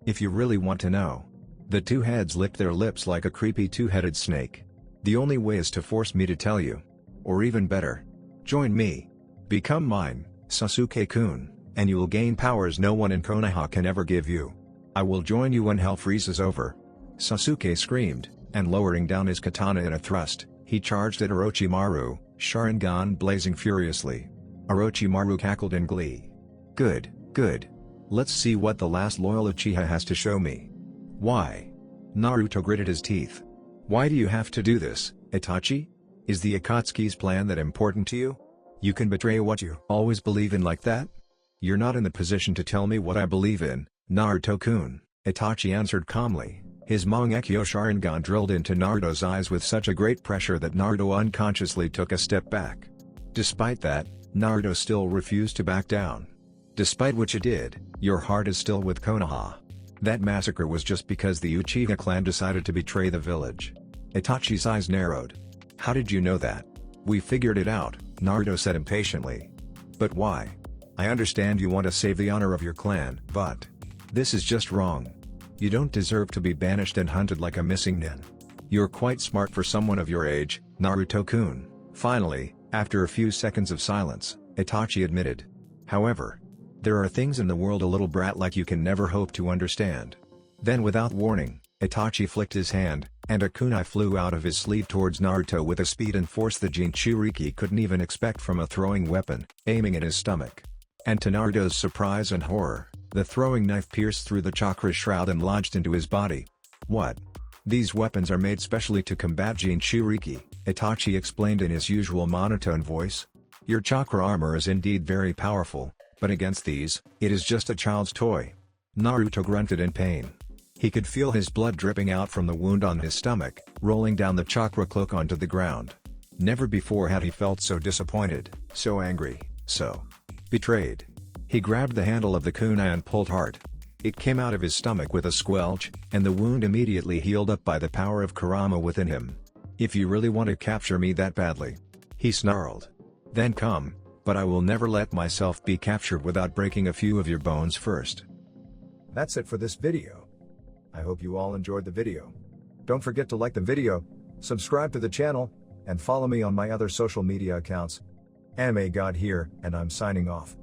If you really want to know. The two heads licked their lips like a creepy two-headed snake. The only way is to force me to tell you. Or even better. Join me. Become mine, Sasuke-kun, and you will gain powers no one in Konoha can ever give you. I will join you when hell freezes over. Sasuke screamed, and lowering down his katana in a thrust, he charged at Orochimaru, Sharingan blazing furiously. Orochimaru cackled in glee. Good, good. Let's see what the last loyal Uchiha has to show me. Why? Naruto gritted his teeth. Why do you have to do this, Itachi? Is the Akatsuki's plan that important to you? You can betray what you always believe in like that? You're not in the position to tell me what I believe in, Naruto-kun, Itachi answered calmly. His Mangekyo Sharingan drilled into Naruto's eyes with such a great pressure that Naruto unconsciously took a step back. Despite that, Naruto still refused to back down. Despite what you did, your heart is still with Konoha. That massacre was just because the Uchiha clan decided to betray the village. Itachi's eyes narrowed. How did you know that? We figured it out, Naruto said impatiently. But why? I understand you want to save the honor of your clan, but this is just wrong. You don't deserve to be banished and hunted like a missing nin. You're quite smart for someone of your age, Naruto-kun. Finally, after a few seconds of silence, Itachi admitted. However, there are things in the world a little brat like you can never hope to understand. Then without warning, Itachi flicked his hand, and a kunai flew out of his sleeve towards Naruto with a speed and force the Jinchuriki couldn't even expect from a throwing weapon, aiming at his stomach. And to Naruto's surprise and horror, the throwing knife pierced through the chakra shroud and lodged into his body. What? These weapons are made specially to combat Jinchuriki, Itachi explained in his usual monotone voice. Your chakra armor is indeed very powerful, but against these, it is just a child's toy. Naruto grunted in pain. He could feel his blood dripping out from the wound on his stomach, rolling down the chakra cloak onto the ground. Never before had he felt so disappointed, so angry, so betrayed. He grabbed the handle of the kunai and pulled hard. It came out of his stomach with a squelch, and the wound immediately healed up by the power of Kurama within him. If you really want to capture me that badly, he snarled. Then come, but I will never let myself be captured without breaking a few of your bones first. That's it for this video. I hope you all enjoyed the video. Don't forget to like the video, subscribe to the channel, and follow me on my other social media accounts. Anime God here, and I'm signing off.